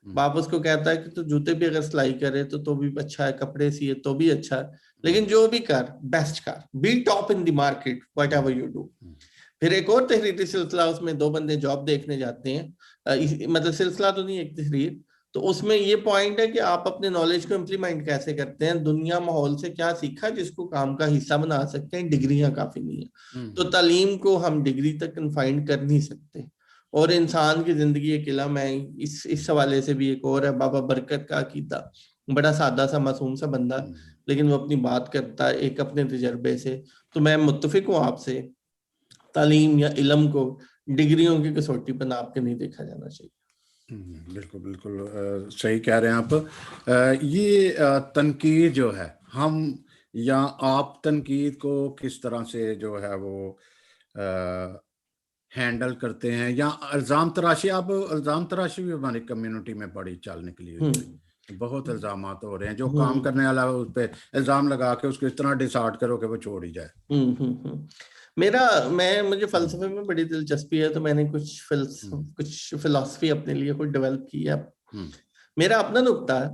बाप उसको कहता है कि तू जूते भी अगर सिलाई करे तो भी अच्छा है, कपड़े सिए तो भी अच्छा है, लेकिन जो भी कर बेस्ट कर, be top in the market whatever you do. फिर एक और तहरीरी सिलसिला, उसमें 2 बंदे जॉब देखने जाते हैं, मतलब सिलसिला तो नहीं, एक तहरीर। तो उसमें ये पॉइंट है कि आप अपने नॉलेज को इम्प्लीमेंट कैसे करते हैं, दुनिया माहौल से क्या सीखा जिसको काम का हिस्सा बना सकते हैं, डिग्रियां काफी नहीं है। तो तालीम को हम डिग्री तक कन्फाइंड कर नहीं सकते। और इंसान की जिंदगी एक इल्म है। इस हवाले से भी एक और है, बाबा बरकत का अकीदा, बड़ा सादा सा मासूम सा बंदा, लेकिन वो अपनी बात करता है एक अपने तजर्बे से। तो मैं मुत्तफिक हूँ आपसे, तालीम या इल्म को डिग्रियों की कसौटी पर नाप के नहीं देखा जाना चाहिए। बिल्कुल बिल्कुल सही कह रहे हैं आप। ये तनकीद जो है, हम या आप तनकीद को किस तरह से जो है वो हैंडल करते हैं, या इल्ज़ाम तराशी? आप इल्ज़ाम तराशी भी हमारी कम्युनिटी में बड़ी चाल निकली हुई है, बहुत इल्ज़ामात हो रहे हैं, जो काम करने वाला है उस पर इल्ज़ाम लगा के उसको इस तरह डिसार्ड करो कि वो छोड़ ही जाए। मुझे फलसफे में बड़ी दिलचस्पी है, तो मैंने कुछ फिलॉसफी अपने लिए कुछ डेवलप की है। मेरा अपना नुक्ता है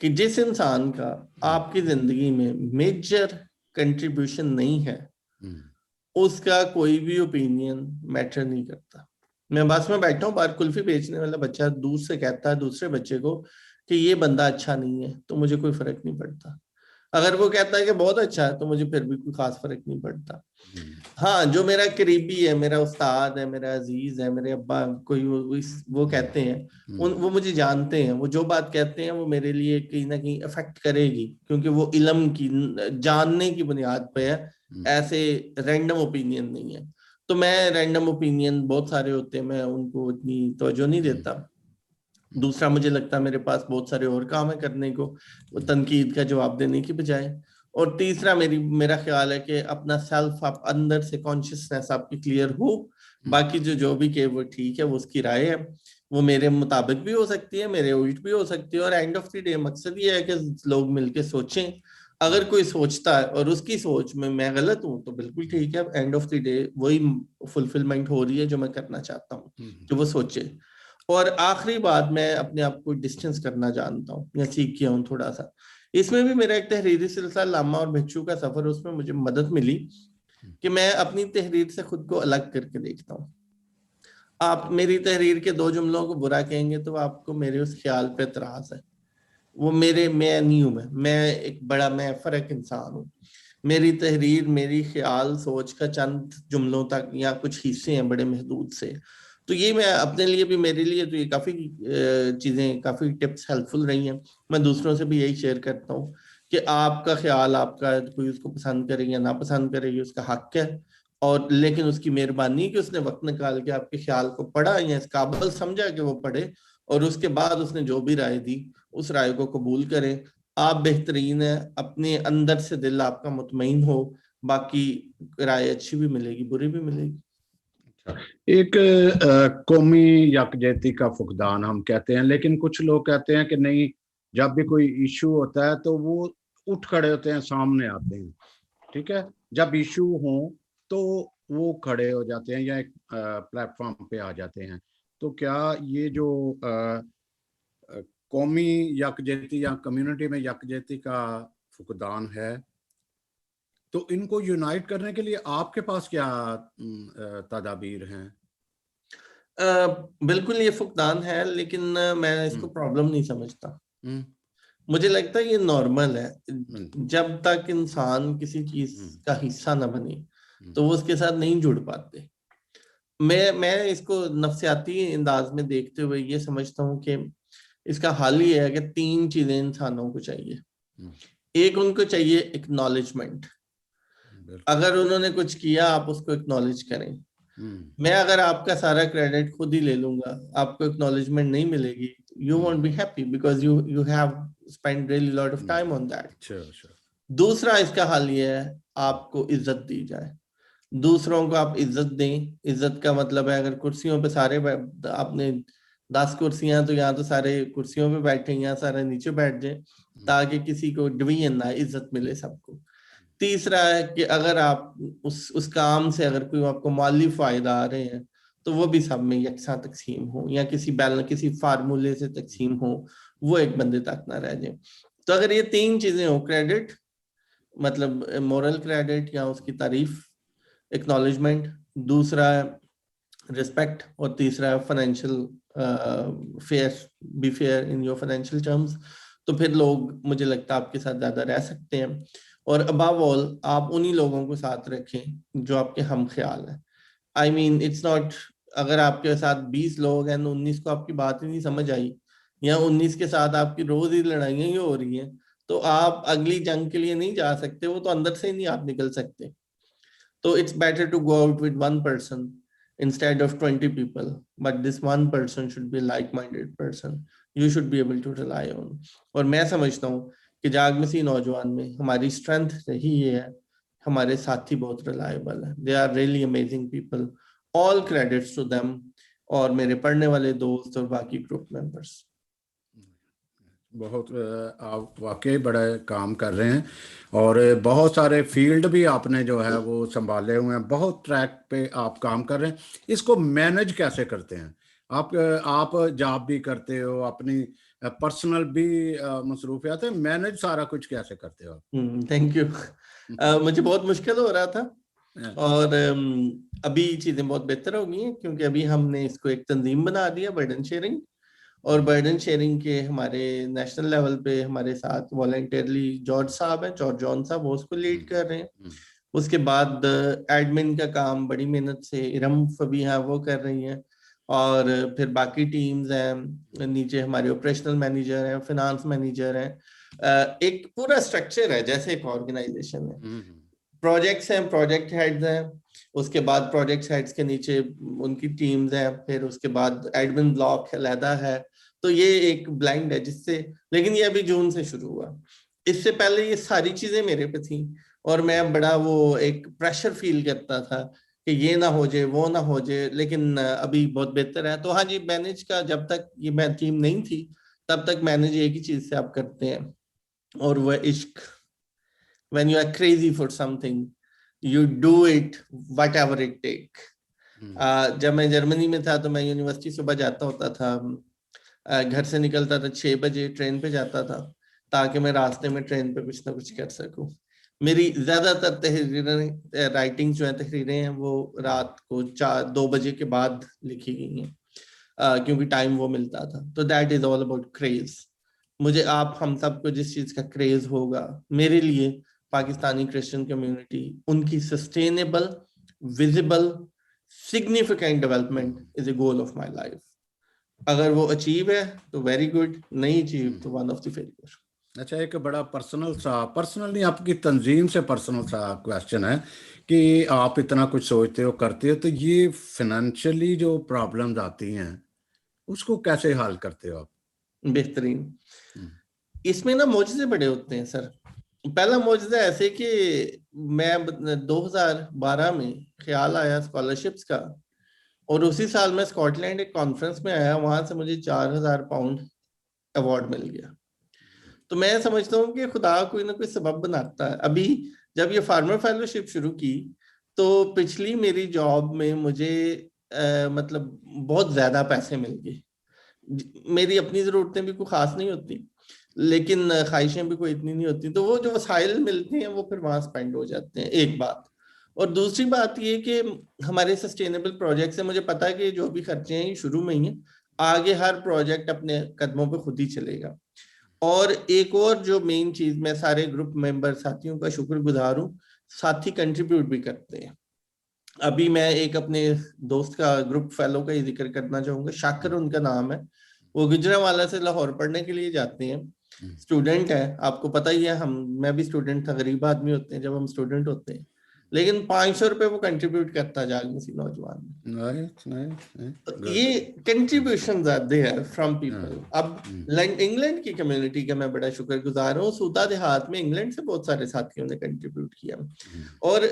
कि जिस इंसान का आपकी जिंदगी में मेजर कंट्रीब्यूशन नहीं है, उसका कोई भी ओपिनियन मैटर नहीं करता। मैं बस में बैठा हूँ, बाहर कुल्फी बेचने वाला बच्चा दूर से कहता है दूसरे बच्चे को कि ये बंदा अच्छा नहीं है, तो मुझे कोई फर्क नहीं पड़ता। अगर वो कहता है कि बहुत अच्छा है, तो मुझे फिर भी कोई खास फर्क नहीं पड़ता। हाँ, जो मेरा करीबी है, मेरा उस्ताद है, मेरा अजीज है, मेरे अब्बा, कोई वो कहते हैं, वो मुझे जानते हैं, वो जो बात कहते हैं वो मेरे लिए कहीं ना कहीं अफेक्ट करेगी, क्योंकि वो इल्म की जानने की बुनियाद पे है, ऐसे रैंडम ओपिनियन नहीं है। तो मैं रैंडम ओपिनियन बहुत सारे होते हैं, मैं उनको इतनी तवज्जो नहीं देता। दूसरा, मुझे लगता है मेरे पास बहुत सारे और काम है करने को, वो तनकीद का जवाब देने की बजाय। और तीसरा, मेरा ख्याल है कि अपना सेल्फ, आप अंदर से कॉन्शियसनेस आपकी क्लियर हो, बाकी जो भी के वो ठीक है, वो उसकी राय है, वो मेरे मुताबिक भी हो सकती है, मेरे उल्ट भी हो सकती है। और एंड ऑफ द डे मकसद ये है कि लोग मिलके सोचें। अगर कोई सोचता है और उसकी सोच में मैं गलत हूं, तो बिल्कुल ठीक है, एंड ऑफ द डे वही फुलफिलमेंट हो रही है जो मैं करना चाहता हूँ, कि वो सोचे। और आखिरी बात, मैं अपने आप को डिस्टेंस करना जानता हूँ या सीख किया हूँ थोड़ा सा। इसमें भी मेरा एक तहरीरी सिलसिला लामा और भिक्षु का सफर, उसमें मुझे मदद मिली कि मैं अपनी तहरीर से खुद को अलग करके देखता हूँ। आप मेरी तहरीर के 2 जुमलों को बुरा कहेंगे तो आपको मेरे उस ख्याल पे एतराज है। वो मैं नहीं हूं, मैं फर्क इंसान हूँ। मेरी तहरीर, मेरी ख्याल सोच का चंद जुमलों तक या कुछ हिस्से हैं बड़े महदूद से। तो ये मैं अपने लिए भी, मेरे लिए तो ये काफी चीजें, काफी टिप्स हेल्पफुल रही हैं। मैं दूसरों से भी यही शेयर करता हूँ कि आपका ख्याल, आपका कोई उसको पसंद करेगी या ना पसंद करेगी, उसका हक है। और लेकिन उसकी मेहरबानी कि उसने वक्त निकाल के आपके ख्याल को पढ़ा या इस काबिल समझा कि वो पढ़े, और उसके बाद उसने जो भी राय दी उस राय को कबूल करें। आप बेहतरीन है, अपने अंदर से दिल आपका मुतमईन हो, बाकी राय अच्छी भी मिलेगी, बुरी भी मिलेगी। एक कौमी यकजहती का फुकदान हम कहते हैं, लेकिन कुछ लोग कहते हैं कि नहीं, जब भी कोई इशू होता है तो वो उठ खड़े होते हैं, सामने आते हैं। ठीक है, जब इशू हो तो वो खड़े हो जाते हैं या एक प्लेटफॉर्म पे आ जाते हैं। तो क्या ये जो कौमी यकजहती या कम्युनिटी में यकजहती का फुकदान है, तो इनको यूनाइट करने के लिए आपके पास क्या तदाबीर हैं? बिल्कुल ये फुकदान है, लेकिन मैं इसको प्रॉब्लम नहीं समझता। मुझे लगता है ये नॉर्मल है। जब तक इंसान किसी चीज का हिस्सा ना बने तो वो उसके साथ नहीं जुड़ पाते। मैं इसको नफ्सियाती अंदाज में देखते हुए ये समझता हूँ कि इसका हल ये है कि 3 चीजें इंसानों को चाहिए। एक, उनको चाहिए एक्नॉलेजमेंट। अगर उन्होंने कुछ किया, आप उसको एक्नॉलेज करें। मैं अगर आपका सारा क्रेडिट खुद ही ले लूंगा, आपको एक्नॉलेजमेंट नहीं मिलेगी, you won't be happy because you have spend really lot of time on that. दूसरा इसका हल ये है, आपको इज्जत दी जाए, दूसरों को आप इज्जत दें। इज्जत का मतलब है, अगर कुर्सियों पे सारे आपने 10 कुर्सियां, तो यहाँ तो सारे कुर्सियों पे बैठे, यहाँ सारे नीचे बैठ जाए, ताकि किसी को डिवीजन ना, इज्जत मिले सबको। तीसरा है कि अगर आप उस काम से अगर कोई आपको माली फायदा आ रहे हैं, तो वो भी सब में यकसा तकसीम हो, या किसी फार्मूले से तकसीम हो, वो एक बंदे तक ना रह जाए। तो अगर ये 3 चीजें हो, क्रेडिट मतलब मोरल क्रेडिट या उसकी तारीफ, एक्नॉलेजमेंट दूसरा रिस्पेक्ट, और तीसरा financial fair, be fair in your financial terms. तो फिर लोग, मुझे लगता है, आपके साथ ज्यादा रह सकते हैं। और अबव ऑल आप उन्हीं लोगों को साथ रखें जो आपके हम ख्याल है। आई मीन इट्स नॉट, अगर आपके साथ 20 लोग हैं, 19 को आपकी बात ही नहीं समझ आई, या 19 के साथ आपकी रोज ही लड़ाइयां ही हो रही हैं, तो आप अगली जंग के लिए नहीं जा सकते, वो तो अंदर से ही नहीं आप निकल सकते। तो it's better to go out with one person instead of 20 people, but this one person should be like-minded person you should be able to rely on। और मैं समझता हूँ कि जाग मसीह नौजवान में हमारी स्ट्रेंथ रही ये है, हमारे साथी बहुत रिलायबल है, they are really amazing people, all credits to them, और मेरे पढ़ने वाले दोस्त और बाकी ग्रुप मेंबर्स। बहुत आप वाकई बड़ा काम कर रहे हैं, और बहुत सारे फील्ड भी आपने जो है वो संभाले हुए हैं, बहुत ट्रैक पे आप काम कर रहे हैं। इसको मैनेज कैसे करते हैं आप जॉब भी करते हो, अपनी पर्सनल भी मसरूफियात है, मैनेज सारा कुछ कैसे करते हो? Thank you. मुझे बहुत मुश्किल हो रहा था, और अभी चीजें बहुत बेहतर हो गई हैं, क्योंकि अभी हमने इसको एक तंजीम बना दिया, बर्डन शेयरिंग। और बर्डन शेयरिंग के हमारे नेशनल लेवल पे हमारे साथ वॉलंटियरली जॉर्ज साहब हैं, जॉर्ज जॉन साहब, वो उसको लीड कर रहे हैं। उसके बाद एडमिन का काम बड़ी मेहनत से इरम फबी हैं, वो कर रही हैं। और फिर बाकी टीम्स हैं, नीचे हमारे ऑपरेशनल मैनेजर हैं, फिनांस मैनेजर हैं, एक पूरा स्ट्रक्चर है जैसे एक ऑर्गेनाइजेशन है। प्रोजेक्ट्स हैं, प्रोजेक्ट हेड्स हैं, उसके बाद प्रोजेक्ट हेड्स के नीचे उनकी टीम्स हैं, फिर उसके बाद एडमिन ब्लॉक अलहदा है। तो ये एक ब्लाइंड है जिससे, लेकिन ये अभी जून से शुरू हुआ, इससे पहले ये सारी चीजें मेरे पे थी, और मैं बड़ा वो एक प्रेशर फील करता था कि ये ना हो जाए, वो ना हो जाए, लेकिन अभी बहुत बेहतर है। तो हाँ जी, मैनेज का, जब तक ये मैं टीम नहीं थी तब तक मैनेज एक ही चीज से आप करते हैं, और वह इश्क। when you are crazy for something you do it whatever it take। जब मैं जर्मनी में था तो मैं यूनिवर्सिटी सुबह जाता होता था, घर से निकलता था 6 बजे, ट्रेन पे जाता था ताकि मैं रास्ते में ट्रेन पे कुछ ना कुछ कर सकूं। मेरी ज्यादातर तहरीरें, राइटिंग जो है, तहरीरें हैं, वो रात को 2 बजे के बाद लिखी गई हैं, क्योंकि टाइम वो मिलता था। तो that is all about craze. मुझे, आप हम सबको जिस चीज का क्रेज होगा, मेरे लिए पाकिस्तानी क्रिश्चियन कम्युनिटी, उनकी sustainable, visible, significant development is a goal of my life. अगर वो अचीव है तो वेरी गुड, नहीं अचीव तो वन ऑफ द फेलियर। अच्छा, एक बड़ा पर्सनल नहीं, आपकी तंजीम से पर्सनल सा क्वेश्चन है कि आप इतना कुछ सोचते हो, करते हो, तो ये फाइनेंशियली जो प्रॉब्लम्स आती हैं उसको कैसे हल करते हो आप? बेहतरीन। इसमें ना मौजूदे बड़े होते हैं सर। पहला मौजूदा ऐसे कि मैं 2012 में ख्याल आया स्कॉलरशिप्स का, और उसी साल मैं स्कॉटलैंड एक कॉन्फ्रेंस में आया, वहां से मुझे 4000 पाउंड अवार्ड मिल गया। तो मैं समझता हूँ कि खुदा कोई ना कोई सबब बनाता है। अभी जब ये फार्मर फेलोशिप शुरू की तो पिछली मेरी जॉब में मुझे मतलब बहुत ज्यादा पैसे मिल गए। मेरी अपनी जरूरतें भी कोई खास नहीं होती, लेकिन ख्वाहिशें भी कोई इतनी नहीं होती, तो वो जो वसाइल मिलते हैं वो फिर वहां स्पेंड हो जाते हैं, एक बात। और दूसरी बात ये कि हमारे सस्टेनेबल प्रोजेक्ट से मुझे पता है कि जो भी खर्चे हैं ये शुरू में ही है, आगे हर प्रोजेक्ट अपने कदमों पे खुद ही चलेगा। और एक और जो मेन चीज, मैं सारे ग्रुप मेंबर साथियों का शुक्रगुजार हूँ, साथी कंट्रीब्यूट भी करते हैं। अभी मैं एक अपने दोस्त का, ग्रुप फेलो का ही जिक्र करना चाहूंगा, शाकिर उनका नाम है। वो गुजरांवाला से लाहौर पढ़ने के लिए जाते हैं, स्टूडेंट है, आपको पता ही है, मैं भी स्टूडेंट था, गरीब आदमी होते हैं जब हम स्टूडेंट होते हैं, लेकिन 500 रुपए वो कंट्रीब्यूट करता है जाग मसीह नौजवान में। तो ये कंट्रीब्यूशन आते हैं फ्रॉम पीपल। अब इंग्लैंड की कम्युनिटी का मैं बड़ा शुक्रगुजार हूँ, सूदा देहात में इंग्लैंड से बहुत सारे साथियों ने कंट्रीब्यूट किया, और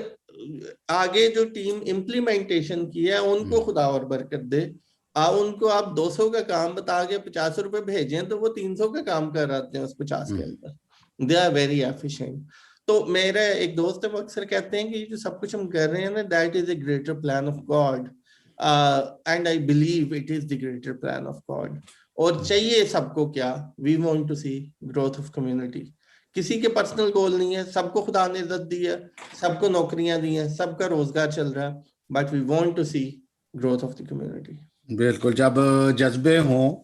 आगे जो टीम इम्प्लीमेंटेशन की है उनको खुदा और बरकत दे। उनको आप 200 का काम बता के 50 रुपए भेजें तो वो 300 का काम कर रहे हैं उस 50 के अंदर। They are very efficient. तो मेरा एक दोस्त है, वो अक्सर कहते हैं कि जो सब कुछ हम कर रहे हैं ना, that is a greater plan of God, and I believe it is the greater plan of God. और चाहिए सबको क्या, we want to see growth of community. किसी के पर्सनल गोल नहीं है, सबको खुदा ने इज्जत दी है, सबको नौकरियां दी हैं, सबका रोजगार चल रहा है, but we want to see growth of the community. बिल्कुल, जब जज्बे हों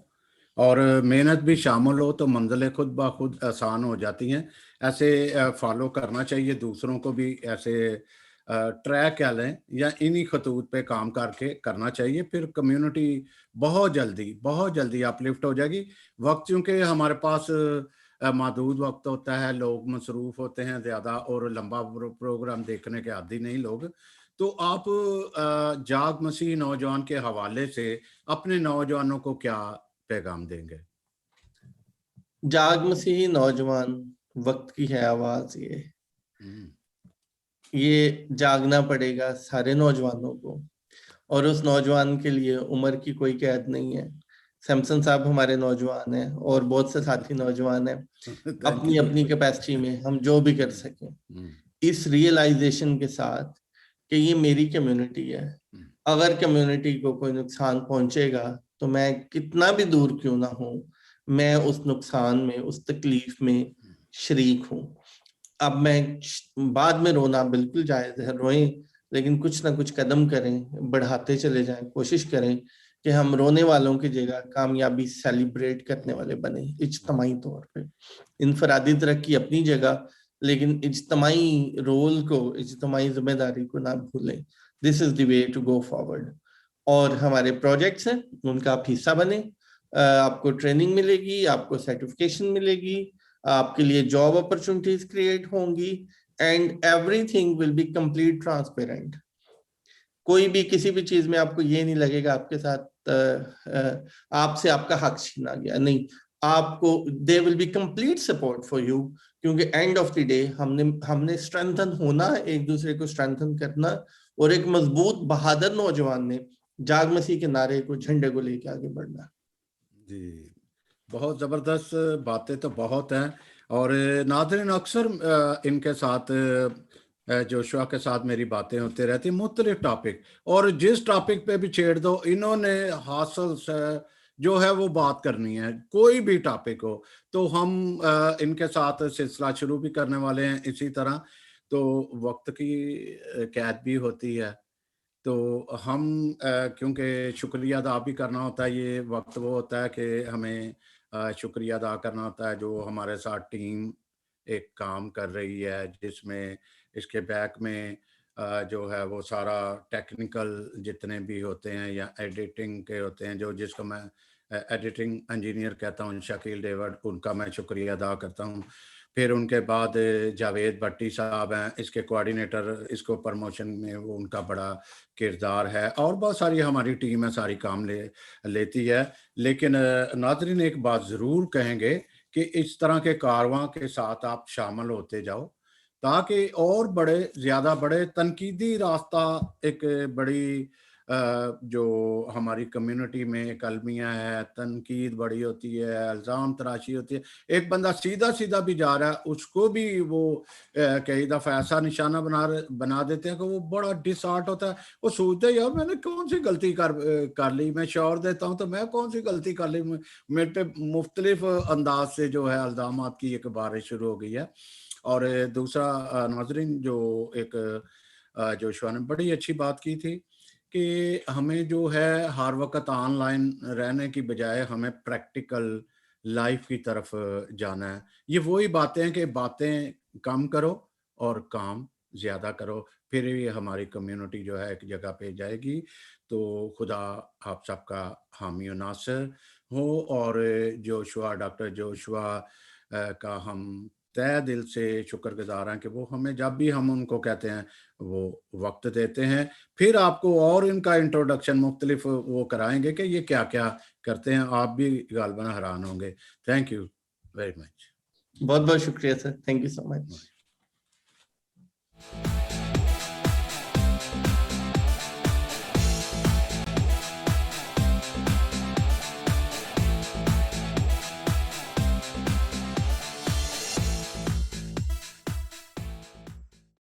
और मेहनत भी शामिल हो तो मंजिलें खुद ब खुद आसान हो जाती हैं। ऐसे फॉलो करना चाहिए, दूसरों को भी ऐसे ट्रैक कह लें या इन्हीं खतूत पे काम करके करना चाहिए। फिर कम्युनिटी बहुत जल्दी अपलिफ्ट हो जाएगी। वक्त चूँकि हमारे पास महदूद वक्त होता है, लोग मसरूफ़ होते हैं ज़्यादा और लंबा प्रोग्राम देखने के आदी नहीं लोग। तो आप जाग मसीह नौजवान के हवाले से अपने नौजवानों को क्या पैगाम देंगे? जाग मसीही नौजवान, वक्त की है आवाज ये जागना पड़ेगा सारे नौजवानों को, और उस नौजवान के लिए उम्र की कोई कैद नहीं है। सैमसन साहब हमारे नौजवान हैं और बहुत से साथी नौजवान हैं। अपनी अपनी कैपेसिटी में हम जो भी कर सकें, इस रियलाइजेशन के साथ कि ये मेरी कम्युनिटी है, अगर कम्युनिटी को कोई नुकसान पहुंचेगा तो मैं कितना भी दूर क्यों ना हूं, मैं उस नुकसान में, उस तकलीफ में शरीक हूं। अब मैं बाद में रोना बिल्कुल जायज है, रोएं, लेकिन कुछ ना कुछ कदम करें, बढ़ाते चले जाएं, कोशिश करें कि हम रोने वालों की जगह कामयाबी सेलिब्रेट करने वाले बने इज्तमाही तौर पे। इनफरादी तरक्की अपनी जगह, लेकिन इज्तमाही रोल को, इज्तमाही जिम्मेदारी को ना भूलें। This is the way to go forward. और हमारे प्रोजेक्ट्स हैं, उनका आप हिस्सा बने। आपको ट्रेनिंग मिलेगी, आपको सर्टिफिकेशन मिलेगी, आपके लिए जॉब अपॉर्चुनिटीज क्रिएट होंगी, and everything will be complete transparent. कोई भी किसी भी चीज में आपको ये नहीं लगेगा आपके साथ आपसे आपका हक छीना गया, नहीं, आपको they will be complete support for you, क्योंकि एंड ऑफ द डे हमने स्ट्रेंथन होना, एक दूसरे को स्ट्रेंथन करना, और एक मजबूत बहादुर नौजवान ने जाग मसीह के नारे को, झंडे को लेके आगे बढ़ना। जी, बहुत ज़बरदस्त बातें तो बहुत हैं। और नाज़रीन, अक्सर इनके साथ जोशुआ के साथ मेरी बातें होती रहती, मुख्तलिफ टॉपिक, और जिस टॉपिक पे भी छेड़ दो इन्होंने हासिल से जो है वो बात करनी है, कोई भी टॉपिक हो। तो हम इनके साथ सिलसिला शुरू भी करने वाले हैं इसी तरह। तो वक्त की कैद भी होती है, तो हम क्योंकि शुक्रिया अदा भी करना होता है, ये वक्त वो होता है कि हमें शुक्रिया अदा करना होता है जो हमारे साथ टीम एक काम कर रही है, जिसमें इसके बैक में जो है वो सारा टेक्निकल जितने भी होते हैं या एडिटिंग के होते हैं, जो जिसको मैं एडिटिंग इंजीनियर कहता हूँ, शकील डेविड, उनका मैं शुक्रिया अदा करता हूँ। फिर उनके बाद जावेद भट्टी साहब हैं, इसके कोऑर्डिनेटर, इसको प्रमोशन में वो उनका बड़ा किरदार है, और बहुत सारी हमारी टीम है, सारी काम लेती है। लेकिन नाज़रीन, एक बात ज़रूर कहेंगे कि इस तरह के कारवां के साथ आप शामिल होते जाओ, ताकि और बड़े ज़्यादा बड़े तनकीदी रास्ता, एक बड़ी जो हमारी कम्युनिटी में कलमियाँ है, तनकीद बड़ी होती है, इल्ज़ाम तराशी होती है। एक बंदा सीधा सीधा भी जा रहा है, उसको भी वो कई दफ़ा ऐसा निशाना बना देते हैं कि वो बड़ा डिसहार्ट होता है। वो सोचते हैं यार मैंने कौन सी गलती कर ली, मैं शौर देता हूँ तो मैं कौन सी गलती कर ली, मेरे पे मुख्तलिफ अंदाज से जो है इल्ज़ामात की एक बारिश शुरू हो गई है। और दूसरा नाज़रीन, जो एक जोशुआ ने बड़ी अच्छी बात की थी कि हमें जो है हर वक्त ऑनलाइन रहने की बजाय हमें प्रैक्टिकल लाइफ की तरफ जाना है। ये वही बातें हैं कि बातें कम करो और काम ज़्यादा करो, फिर ये हमारी कम्युनिटी जो है एक जगह पे जाएगी। तो खुदा आप सबका हामी व नासिर हो। और जोशुआ, डॉक्टर जोशुआ का हम तहे दिल से शुक्रगुज़ार हैं कि वो हमें जब भी हम उनको कहते हैं वो वक्त देते हैं। फिर आपको और इनका इंट्रोडक्शन मुख्तलिफ वो कराएंगे कि ये क्या क्या करते हैं, आप भी गालबन हैरान होंगे। Thank you very much. बहुत बहुत शुक्रिया sir, thank you so much.